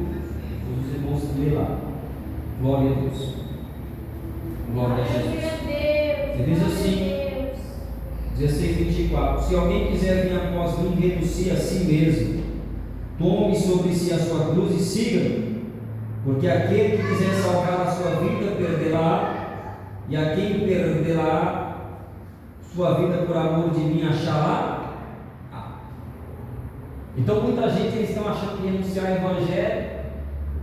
os irmãos que lê lá. Glória a Deus. Glória a Jesus. Ele diz assim, 16:24: se alguém quiser vir após mim, renuncie a si mesmo, tome sobre si a sua cruz e siga-me, porque aquele que quiser salvar a sua vida, perderá, e a quem perderá sua vida por amor de mim, achará. Então muita gente, eles estão achando que renunciar ao Evangelho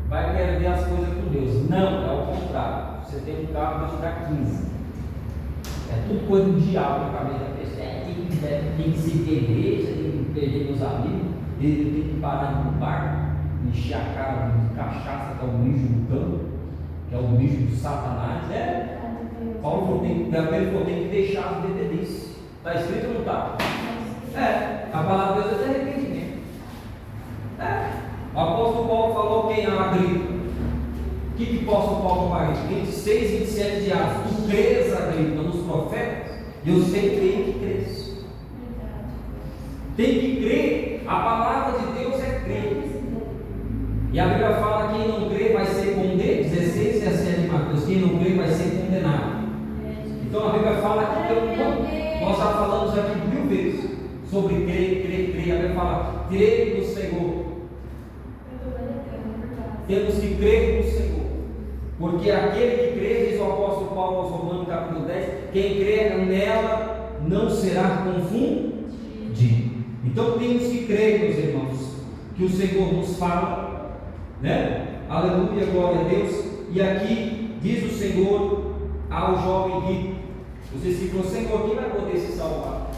vai perder as coisas com Deus. Não, é o contrário. Você tem um carro, Deus te dá 15. É tudo coisa do diabo na cabeça da pessoa. Tem que se igreja, tem que perder meus amigos, tem que parar no bar, encher a cara de cachaça, que é o mijo do campo, que é o mijo do Satanás. Paulo falou, tem que deixar as bebedices. Está escrito ou não está? A palavra de Deus é arrependimento. O apóstolo Paulo falou quem a Agripa. O que o apóstolo Paulo faz? 26, 27 de Atos. Tu crês, Agripa, nos profetas? Eu sei que tem que crer. Tem que crer. A palavra de Deus é crer. E a Bíblia fala que quem não crê vai ser condenado. 16, 17 de Mateus. Quem não crê vai ser condenado. Então a Bíblia fala que nós já falamos aqui 1000 vezes sobre crer. A Bíblia fala, crer no Senhor. Temos que crer no Senhor, porque aquele que crê, diz o apóstolo Paulo aos Romanos capítulo 10, quem crê nela não será confundido. Então temos que crer, meus irmãos, que o Senhor nos fala, né? Aleluia, glória a Deus. E aqui diz o Senhor ao jovem rico: você se for Senhor, quem vai poder se salvar?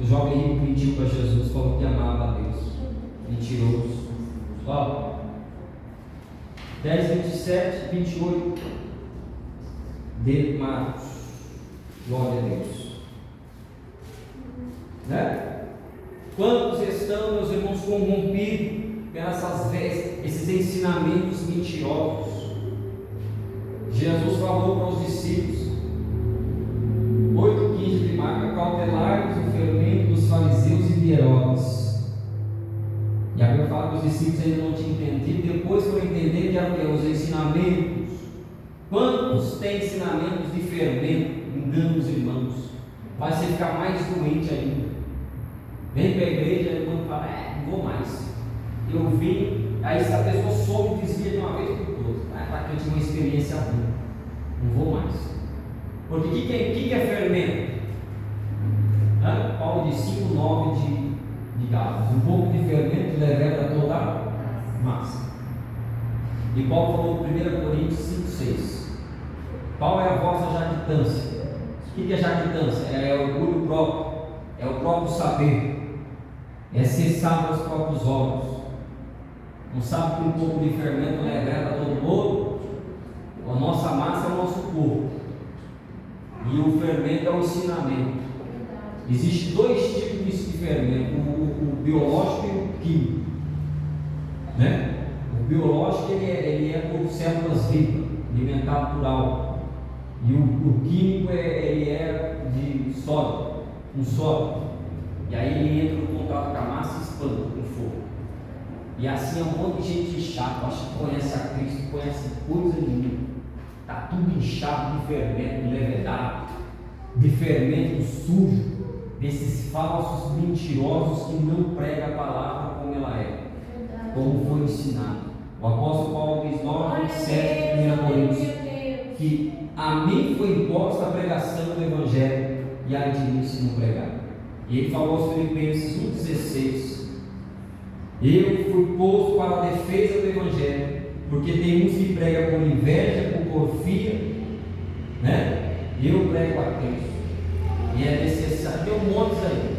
O jovem rico pediu para Jesus, falou que amava a Deus. Mentiroso. 10, 27, 28 de Marcos. Glória a Deus. Né? Quantos estão, meus irmãos, corrompidos pelas esses ensinamentos mentirosos? Jesus falou para os discípulos, 8:15 de Marcos: cautelai-vos o fermento dos fariseus e de Herodes. E a os discípulos ainda não tinham entendido, depois foram entender que eram os ensinamentos. Quantos têm ensinamentos de fermento, engano os irmãos? Vai você ficar mais doente ainda. Vem para a igreja e quando fala, não vou mais. Eu vim, aí se a pessoa soube, desvia de uma vez por todas. Para que eu tive uma experiência ruim. Não vou mais. Porque o que é fermento? Paulo diz 5,9 de Gálatas. Um pouco de fermento leveda toda a massa. E Paulo falou em 1 Coríntios 5,6. Qual é a vossa jactância? O que é jactância? É orgulho próprio, é o próprio saber, é ser sábio aos próprios olhos. Não sabe que um pouco de fermento leveda todo o bolo? A nossa massa é o nosso corpo, e o fermento é o ensinamento. Existem dois tipos de fermento: o biológico e o químico, né? O biológico ele é por células vivas, alimentado por álcool. E o químico ele é de sódio, um sódio. E aí ele entra no contato com a massa e espanta com fogo. E assim é um monte de gente chata, acha que conhece a Cristo, conhece coisa nenhuma. Está tudo inchado de fermento, de levedado, de fermento sujo, desses falsos mentirosos que não pregam a palavra como ela é, como foi ensinado. O apóstolo Paulo diz 9:7 1 Coríntios que a mim foi imposta a pregação do Evangelho e a de mim se não pregar. E ele falou aos Filipenses 1,16: eu fui posto para a defesa do Evangelho, porque tem uns que pregam por inveja, por porfia, né? Eu prego a Cristo, e é necessário. Tem um monte aí,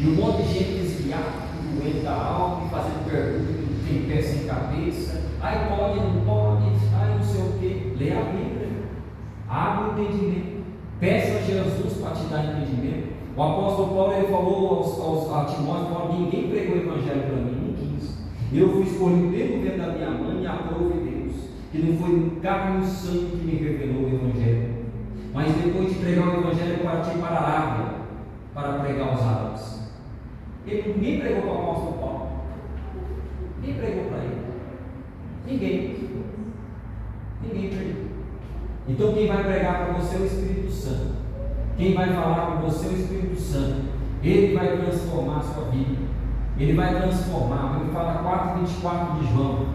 e um monte de gente desviada, doente da alma, e fazendo perguntas, tem pé sem cabeça. Aí pode, não pode, aí não sei o que. Lê a Bíblia, abre o entendimento, peça a Jesus para te dar entendimento. O apóstolo Paulo ele falou a Timóteo: ninguém pregou o Evangelho para mim, não quis. Eu fui escolhido pelo vento da minha mãe e aprove Deus, que não foi carne e sangue que me revelou o Evangelho, mas depois de pregar o Evangelho eu parti para a Arábia para pregar os árabes. Ninguém pregou para o apóstolo Paulo, ninguém pregou para ele, ninguém pregou. Então quem vai pregar para você é o Espírito Santo. Quem vai falar com você é o Espírito Santo. Ele vai transformar a sua vida. Ele vai transformar. Ele fala 4,24 de João: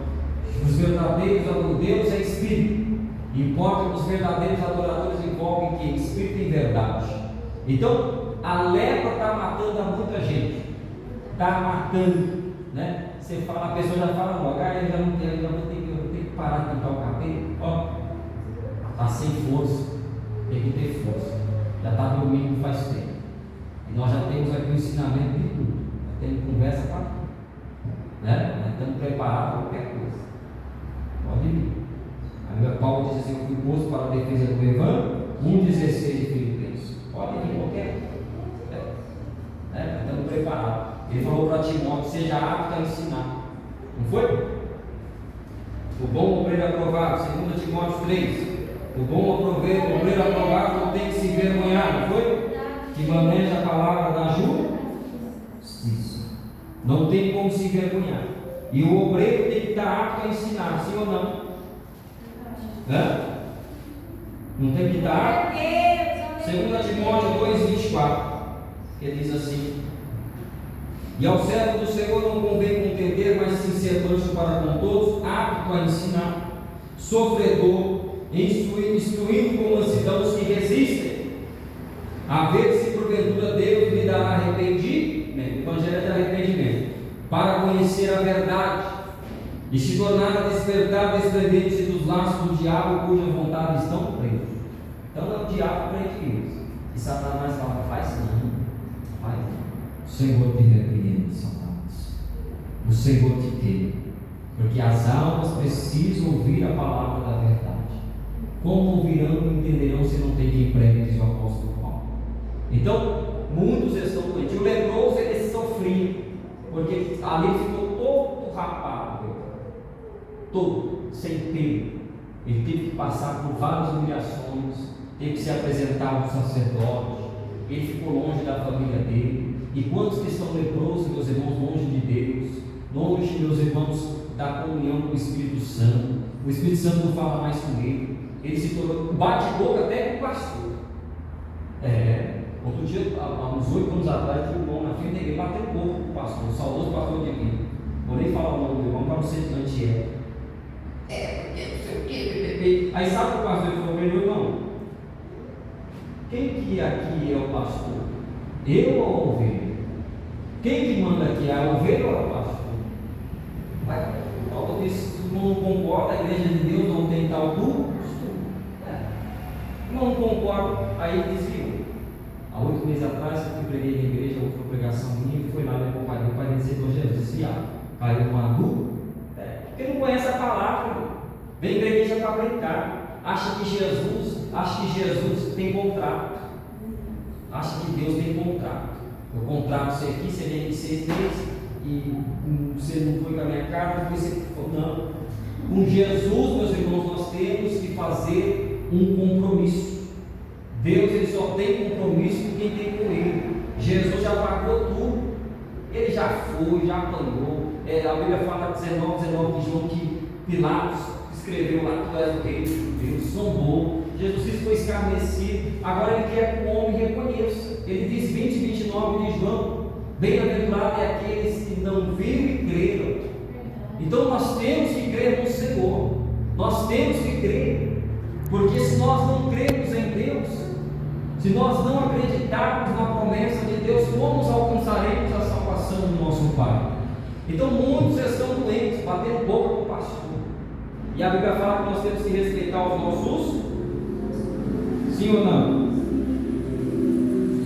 os verdadeiros adoradores é Espírito. Importa que os verdadeiros adoradores envolvem que Espírito e verdade. Então a lepra está matando a muita gente. Está matando, né? Você fala, a pessoa já fala logo: eu vou ter que parar de pintar o cabelo. Ó, está sem força. Tem que ter força. Já está dormindo faz tempo. E nós já temos aqui o ensinamento de tudo. Já temos conversa para tudo, né? Nós estamos preparados para qualquer coisa. Pode vir. Aí Paulo diz assim: eu fui posto para a defesa do Evangelho. 1,16 de Filipenses. Pode vir qualquer coisa. Nós estamos preparados. Ele falou para Timóteo: seja apto a ensinar. Não foi? O bom obreiro aprovado, 2 Timóteo 3. O bom obreiro aprovado não tem que se envergonhar, não foi? Que maneja a palavra da justiça. Não tem como se envergonhar. E o obreiro tem que estar apto a ensinar, sim ou não? Não tem que estar apto? 2 Timóteo 2,24, que diz assim: e ao servo do Senhor não convém contender, mas sim ser manso para com todos, apto a ensinar, sofredor, instruindo com mansidão os que resistem, a ver se porventura Deus lhe dará arrependimento, evangelho é de arrependimento, para conhecer a verdade e se tornar a despertar, desprendendo-se dos laços do diabo, cuja vontade estão presos. Então é o diabo prende isso. E Satanás fala: faz não, faz não. O Senhor te repreende, Satanás. O Senhor te queira, porque as almas precisam ouvir a palavra da verdade. Como ouvirão e entenderão se não tem quem pregue, diz o apóstolo Paulo. Então, muitos estão doentes. O leproso ele sofria, porque ali ficou todo rapado, todo, sem pelo. Ele teve que passar por várias humilhações, teve que se apresentar aos sacerdotes, ele ficou longe da família dele. E quantos que estão leprosos, meus irmãos, longe de Deus, longe, meus irmãos, da comunhão com o Espírito Santo. O Espírito Santo não fala mais com ele se tornou bate-boca até com o pastor. Outro dia, há uns 8 anos atrás, tinha um irmão na frente da igreja bateu um pouco com o pastor, o saudoso pastor de mim. Vou nem falar o nome do irmão para não ser antiético. Porque não sei o que. Aí sabe o que o pastor falou para ele, irmão? Quem que aqui é o pastor? Eu ou a ovelha? Quem que manda aqui? A ovelha ou o pastor? Paulo disse: se não concorda, a igreja de Deus não tem tal costume. Não concordo, aí desviou. Há 8 meses atrás, eu preguei na igreja, outra pregação minha, e foi lá me acompanhar, o pai disse: Jesus, desviado. Caiu numa dúvida, porque não conhece a palavra, vem para a igreja para brincar, acha que Jesus tem contrato, acha que Deus tem contrato. Eu contrato você aqui, você vem aqui 6 meses, e você não foi com a minha carta, porque você falou, não. Com Jesus, meus irmãos, nós temos que fazer um compromisso. Deus, ele só tem compromisso com quem tem com ele. Jesus já pagou tudo, ele já foi, já apanhou. A Bíblia fala 19 de João que Pilatos escreveu lá: tu és o rei dos judeus, zombou. Jesus foi escarnecido. Agora ele quer que o homem reconheça. Ele diz 29 de João: bem-aventurado é aqueles que não viram e creram. Então nós temos que crer no Senhor, nós temos que crer, porque se nós não cremos em Deus, se nós não acreditarmos na promessa de Deus, como alcançaremos a salvação do nosso Pai? Então muitos estão doentes, batendo boca com o pastor, e a Bíblia fala que nós temos que respeitar os nossos, sim ou não?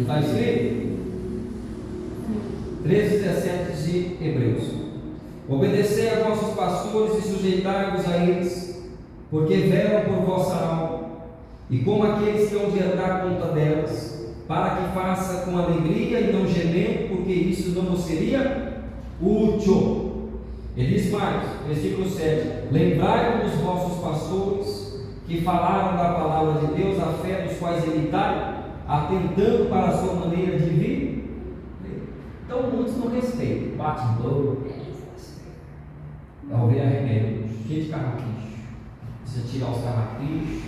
Está escrito 13:17 de Hebreus: obedecei a vossos pastores e sujeitai-vos a eles, porque velam por vossa alma, e como aqueles que hão de dar conta delas, para que faça com alegria e não gemendo, porque isso não vos seria útil. Ele diz mais, versículo 7: lembrai-vos dos vossos pastores, que falaram da palavra de Deus, a fé dos quais ele dá, atentando para a sua maneira de vir. Então muitos não respeitam, bate boca, a ovelha remédio, cheio de carrapicho. Precisa tirar os carrapichos,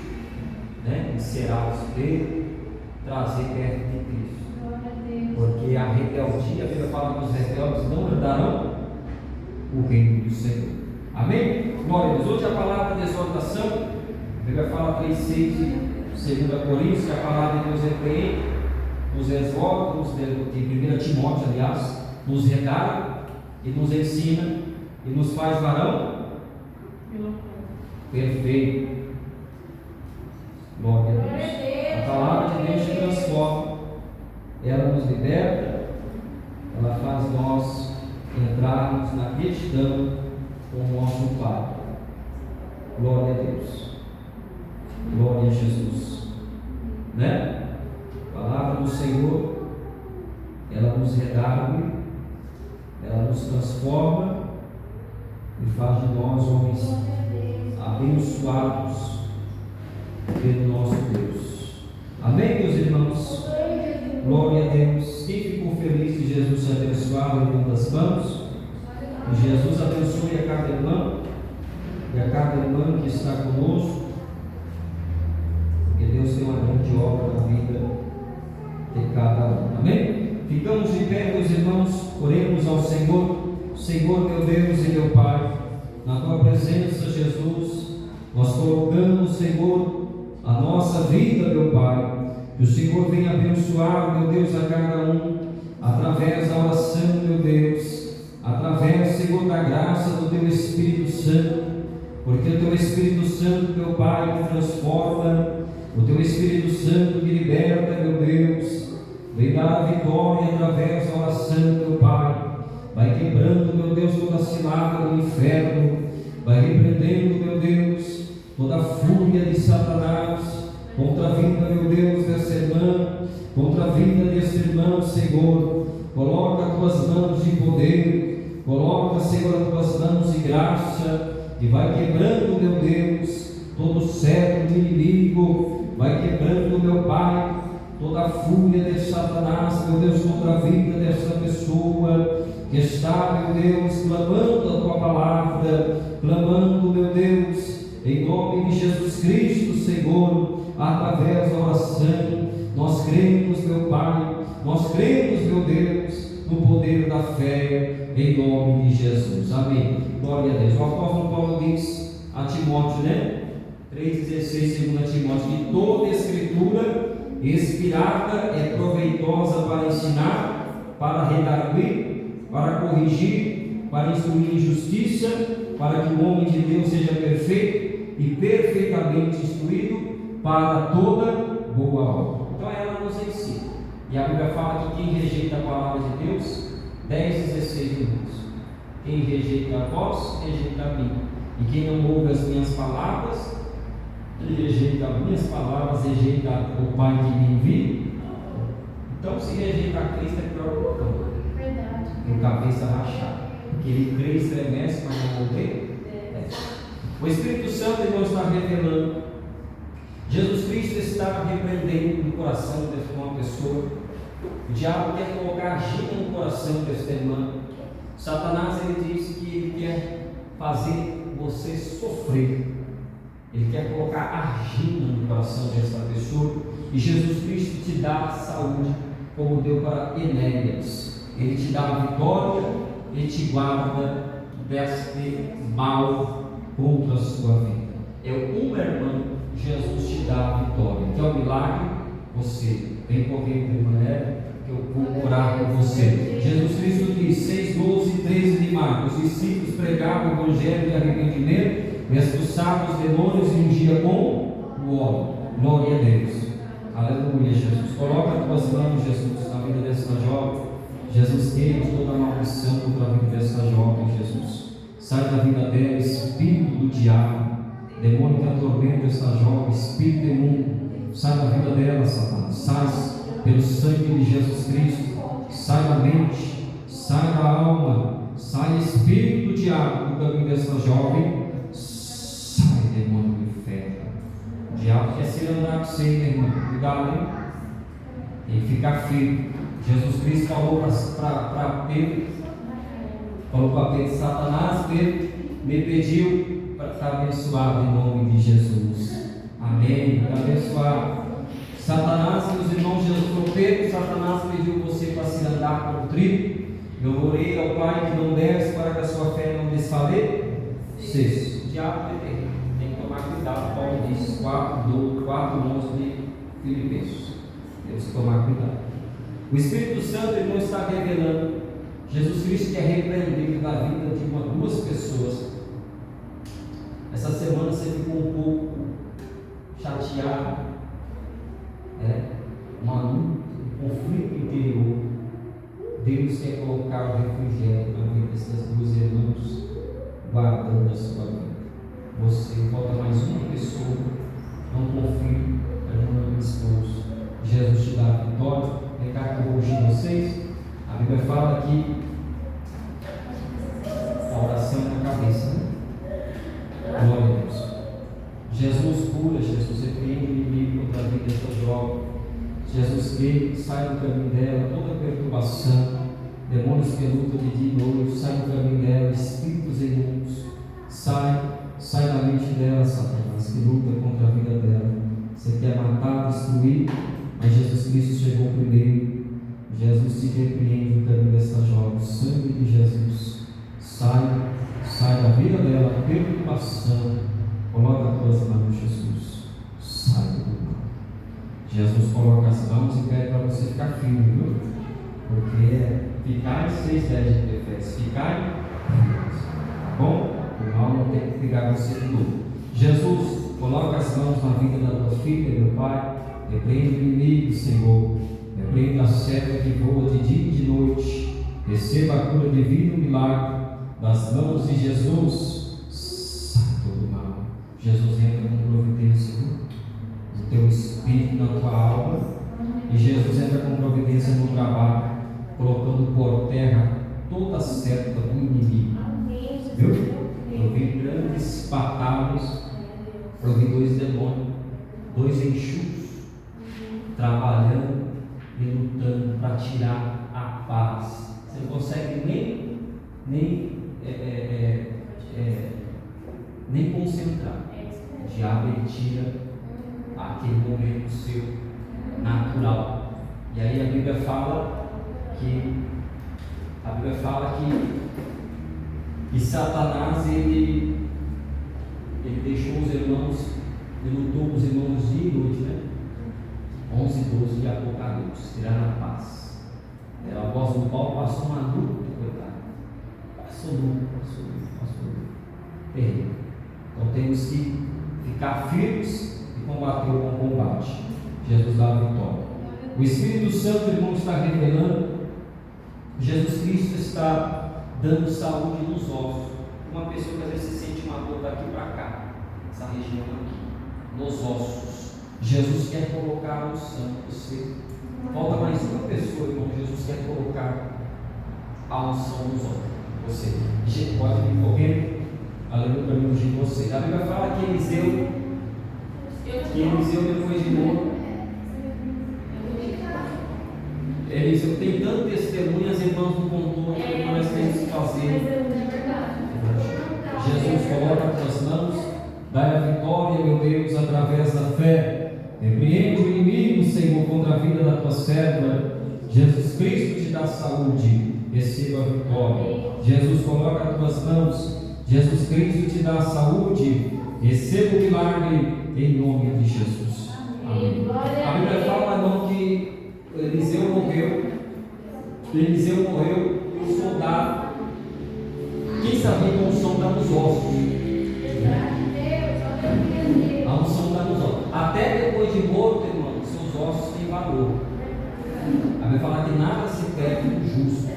encerar os dedos, trazer perto de Cristo. Porque a rebeldia, a Bíblia fala que os rebeldes não herdarão o reino do Senhor. Amém? Glória a Deus. Hoje a palavra de exortação, a Bíblia fala 3:6 de 2 Coríntios, que a palavra de Deus repreende, nos exorta, em 1 Timóteo, aliás, nos redarga e nos ensina e nos faz varão perfeito. Glória a Deus. A palavra de Deus te transforma, ela nos liberta, ela faz nós entrarmos na retidão com o nosso Pai. Glória a Deus. Glória a Jesus. A palavra do Senhor, ela nos redargue, ela nos transforma e faz de nós homens abençoados pelo nosso Deus. Amém, meus irmãos? Glória a Deus. Quem ficou feliz de Jesus ser abençoado, levanta as mãos. Que Jesus abençoe a cada irmão e a cada irmã que está conosco, porque Deus tem uma grande obra na vida de cada um. Amém? Ficamos de pé, meus irmãos, oremos ao Senhor. Senhor, meu Deus e meu Pai, na tua presença, Jesus, nós colocamos, Senhor, a nossa vida, meu Pai. Que o Senhor venha abençoar, meu Deus, a cada um, através da oração, meu Deus, através, Senhor, da graça do teu Espírito Santo, porque o teu Espírito Santo, meu Pai, me transforma, o teu Espírito Santo me liberta, meu Deus, vem dar a vitória através da oração, meu Pai. Vai quebrando, meu Deus, toda a cilada do inferno, vai repreendendo, meu Deus, toda a fúria de Satanás contra a vida, meu Deus, dessa irmã, contra a vida desse irmão, Senhor. Coloca as tuas mãos de poder, coloca, Senhor, as tuas mãos de graça, e vai quebrando, meu Deus, todo o cetro do inimigo, vai quebrando, meu Pai, toda a fúria de Satanás, meu Deus, contra a vida dessa pessoa, que está, meu Deus, clamando a tua palavra, clamando, meu Deus, em nome de Jesus Cristo, Senhor, através da oração. Nós cremos, meu Pai, nós cremos, meu Deus, no poder da fé, em nome de Jesus. Amém. Glória a Deus. O apóstolo Paulo diz a Timóteo, né? 3,16, 2 Timóteo, que toda escritura inspirada é proveitosa para ensinar, para redarguir, para corrigir, para instruir em justiça, para que o homem de Deus seja perfeito e perfeitamente instruído para toda boa obra. Então ela nos ensina. E a Bíblia fala que quem rejeita a palavra de Deus, 10,16 minutos. Quem rejeita a voz, rejeita a mim. E quem não ouve as minhas palavras, rejeita as minhas palavras, rejeita o Pai que me envia. Então, se rejeita a Cristo, é pior do que o cão. Verdade. O cabeça rachada. Porque ele crê, estremece, mas não morrer. O Espírito Santo, irmão, está revelando. Jesus Cristo está repreendendo no coração de uma pessoa. O diabo quer colocar argila no coração desta irmã. Satanás, ele diz que ele quer fazer você sofrer. Ele quer colocar argila no coração desta pessoa. E Jesus Cristo te dá saúde, como deu para Enéas. Ele te dá a vitória e te guarda deste mal contra a sua vida. É uma irmã, Jesus te dá a vitória. Que é o milagre, você vem correndo, irmã, que eu vou orar por você. Jesus Cristo diz, 6, 12 e 13 de Marcos: os discípulos pregavam o evangelho de arrependimento, expulsavam os demônios e ungiam com o óleo. Glória a Deus. Aleluia, Jesus. Coloca as tuas mãos, Jesus, na vida dessa jovem. Jesus, queima toda a maldição contra a vida dessa jovem, Jesus. Sai da vida dela, espírito do diabo, demônio que atormenta essa jovem, espírito imundo. Sai da vida dela, Satanás. Sai pelo sangue de Jesus Cristo. Sai da mente, sai da alma, sai espírito do diabo do caminho dessa jovem. Sai, demônio do inferno. O diabo quer se andar com você, meu irmão. Cuidado, hein? Tem que ficar firme. Jesus Cristo falou para Pedro, Satanás, Pedro me pediu para estar abençoado em nome de Jesus. Amém. Para abençoar Satanás, meus irmãos, Jesus falou: Pedro, Satanás pediu você para se andar com o trigo. Eu orei ao Pai que não desce para que a sua fé não desfaleça. O diabo tem que tomar cuidado. Paulo diz 4:11 de Filipenses. Temos que tomar cuidado. O Espírito Santo, irmão, está revelando. Jesus Cristo quer repreender na vida de duas pessoas. Essa semana você ficou um pouco chateado, uma luta, um conflito interior. Deus quer colocar o refrigério na vida dessas duas irmãs, guardando a sua vida. Você, falta mais uma pessoa, não confie, a irmã do esposo. Jesus te dá a vitória. Recado que eu vou corrigir vocês. A Bíblia fala que a oração na cabeça, né? Glória a Deus. Jesus cura, Jesus repreende o inimigo contra a vida dessa jovem. Jesus que sai do caminho dela toda perturbação, demônios que lutam de dia e noite, sai do caminho dela, espíritos imundos, sai da mente dela, Satanás, que luta contra a vida dela. Você quer matar, destruir, mas Jesus Cristo chegou primeiro. Jesus te repreende no caminho dessa jovem. O sangue de Jesus sai da vida dela, perturbação. Coloca as tuas mãos, Jesus. Sai do mal. Jesus coloca as mãos e pede para você ficar firme, viu? Porque ficar em 6:10 de Efésios, ficar em bom, o mal não tem que pegar você de novo. Jesus, coloca as mãos na vida da tua filha, meu Pai. Repreende o inimigo, Senhor. Repreende a seta que voa de dia e de noite. Receba a cura divina, o milagre das mãos de Jesus. Sai todo mal. Jesus entra com providência no teu espírito, na tua alma. E Jesus entra com providência no trabalho, colocando por terra toda a seta do inimigo. Viu? Eu vi grandes batalhas. Eu vi 2 demônios, 2 enxutos, trabalhando e lutando para tirar a paz. Você não consegue nem concentrar. O diabo ele tira aquele momento seu natural. E aí a Bíblia fala que Satanás ele deixou os irmãos, ele lutou com os irmãos dia e noite, né? 11 e 12 de Apocalipse, tiraram a paz. A voz do Paulo passou uma luta, coitado. Passou luta. Terrível. Então temos que ficar firmes e combater o bom combate. Jesus dá a vitória. O Espírito Santo, irmão, está revelando. Jesus Cristo está dando saúde nos ossos. Uma pessoa que às vezes se sente uma dor daqui para cá, essa região aqui, nos ossos. Jesus quer colocar a unção em você. Falta mais uma pessoa, irmão. Jesus quer colocar a unção nos ossos. Você pode vir correndo, aleluia, para mim de você. A Bíblia fala que Eliseu depois de morto, Eliseu tem tanto testemunho, as irmãs não contou o que nós temos que fazer. Jesus coloca as tuas mãos, dá a vitória, meu Deus, através da fé. Repreende o inimigo, Senhor, contra a vida da tua serva. Jesus Cristo te dá saúde, receba a vitória. Jesus coloca as tuas mãos, Jesus Cristo te dá saúde, receba o milagre em nome de Jesus. Amém. A Bíblia fala, irmão, que Eliseu morreu e o soldado, quem sabia que a unção está nos ossos? A unção está nos ossos. Até depois de morto, irmão, seus ossos têm valor. A Bíblia fala que nada se perde do justo.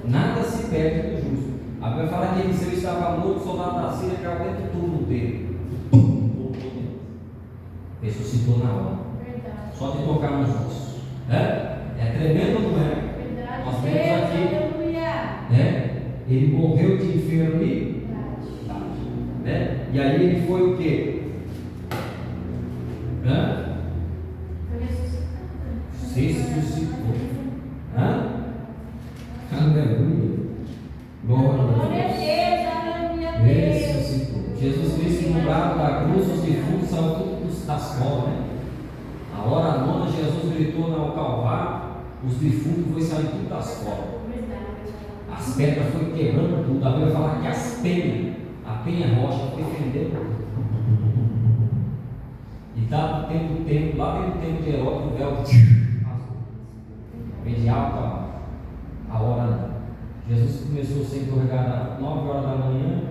Nada se perde do justo. A Bíblia fala que Eliseu estava morto, o soldado da Síria caiu dentro do túmulo dele. Ressuscitou na hora. Só de tocar nos ossos. É tremendo, não é? Nós temos aqui. Ele morreu de enfermidade. E aí ele foi o quê? Se ressuscitou. Aleluia. Glória a Deus. Ressuscitou. Jesus Cristo, no brado da cruz, os defuntos são todos das cobras, né? A hora nona, Jesus gritou no Calvário, os defuntos foram sair tudo das cobras. As pedras foram quebrando tudo. A Bíblia fala que a penha rocha foi fendendo. E dado o tempo, lá dentro do tempo de Herodes, o véu vem de alta a hora. Jesus começou a ser interrogado às 9 horas da manhã,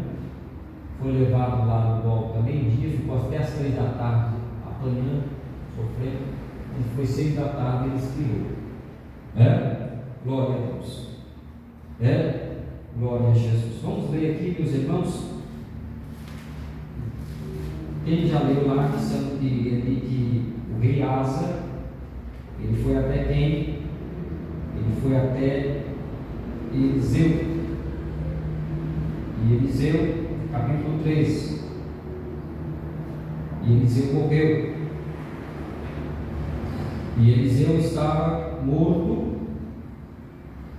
foi levado lá no golpe a meio-dia, ficou até às 3 da tarde, apanhando, sofrendo, e foi 6 da tarde ele expirou. Glória a Deus. Glória a Jesus. Vamos ler aqui, meus irmãos. Quem já leu lá que o rei Asa, ele foi até quem? Ele foi até Eliseu. E Eliseu, capítulo 3. E Eliseu morreu. E Eliseu estava morto.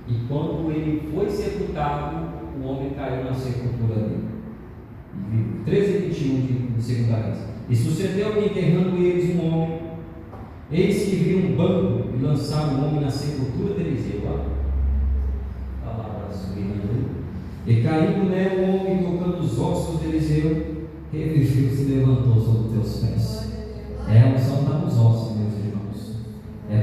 E quando ele foi sepultado, o homem caiu na sepultura dele. 13:21 de segunda Reis. E sucedeu que, enterrando eles um homem, eis que viram um banco e lançaram o homem na sepultura de Eliseu. Palavras bem. E caindo nela o homem, tocando os ossos de Eliseu, reviveu e se levantou sobre os teus pés. A unção está nos ossos, meus irmãos.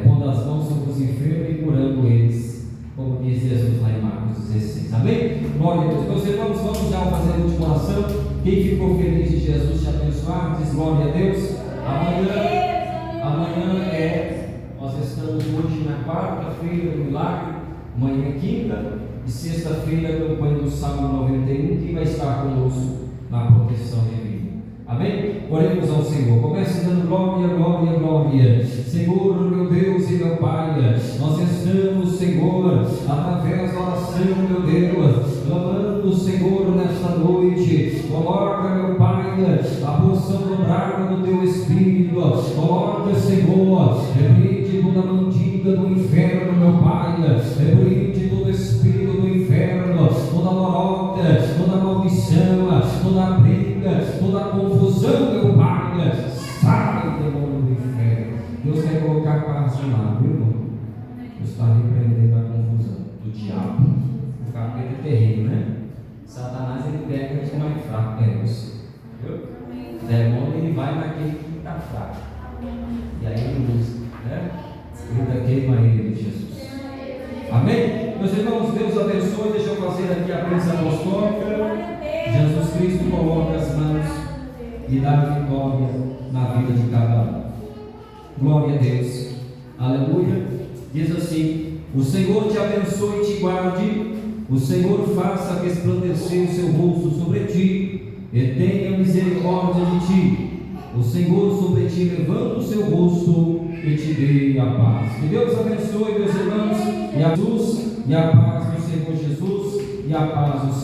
Pondo as mãos sobre os enfermos e curando eles, como diz Jesus lá em Marcos 16. Amém? Glória a Deus. Meus irmãos, vamos já fazer a última oração. Quem ficou feliz de Jesus te abençoar, diz glória a Deus. Amanhã nós estamos hoje na quarta-feira do milagre, amanhã é quinta, e sexta-feira a campanha do Salmo 91, que vai estar conosco na proteção divina. Amém? Oremos ao Senhor. Comece dando glória, glória, glória. Senhor, meu Deus e meu Pai, nós estamos, Senhor, através da oração, meu Deus, clamando, Senhor, nesta noite. Coloca, meu Pai, a porção dobrada do teu Espírito. Coloca, Senhor, repreende toda mandinga do inferno, meu Pai. Repreende todo esse é você. Viu? O demônio ele vai naquele que está fraco. E aí ele usa, né? Grita, queima ele de Jesus. Amém? Meus irmãos, Deus abençoe. Deixa eu fazer aqui a bênção apostólica. Jesus Cristo coloca as mãos e dá vitória na vida de cada um. Glória a Deus. Aleluia. Diz assim: o Senhor te abençoe e te guarde. O Senhor faça resplandecer o seu rosto sobre ti e tenha misericórdia de ti. O Senhor sobre ti levanta o seu rosto e te dê a paz. Que Deus abençoe, meus irmãos, e a luz e a paz do Senhor Jesus e a paz do Senhor.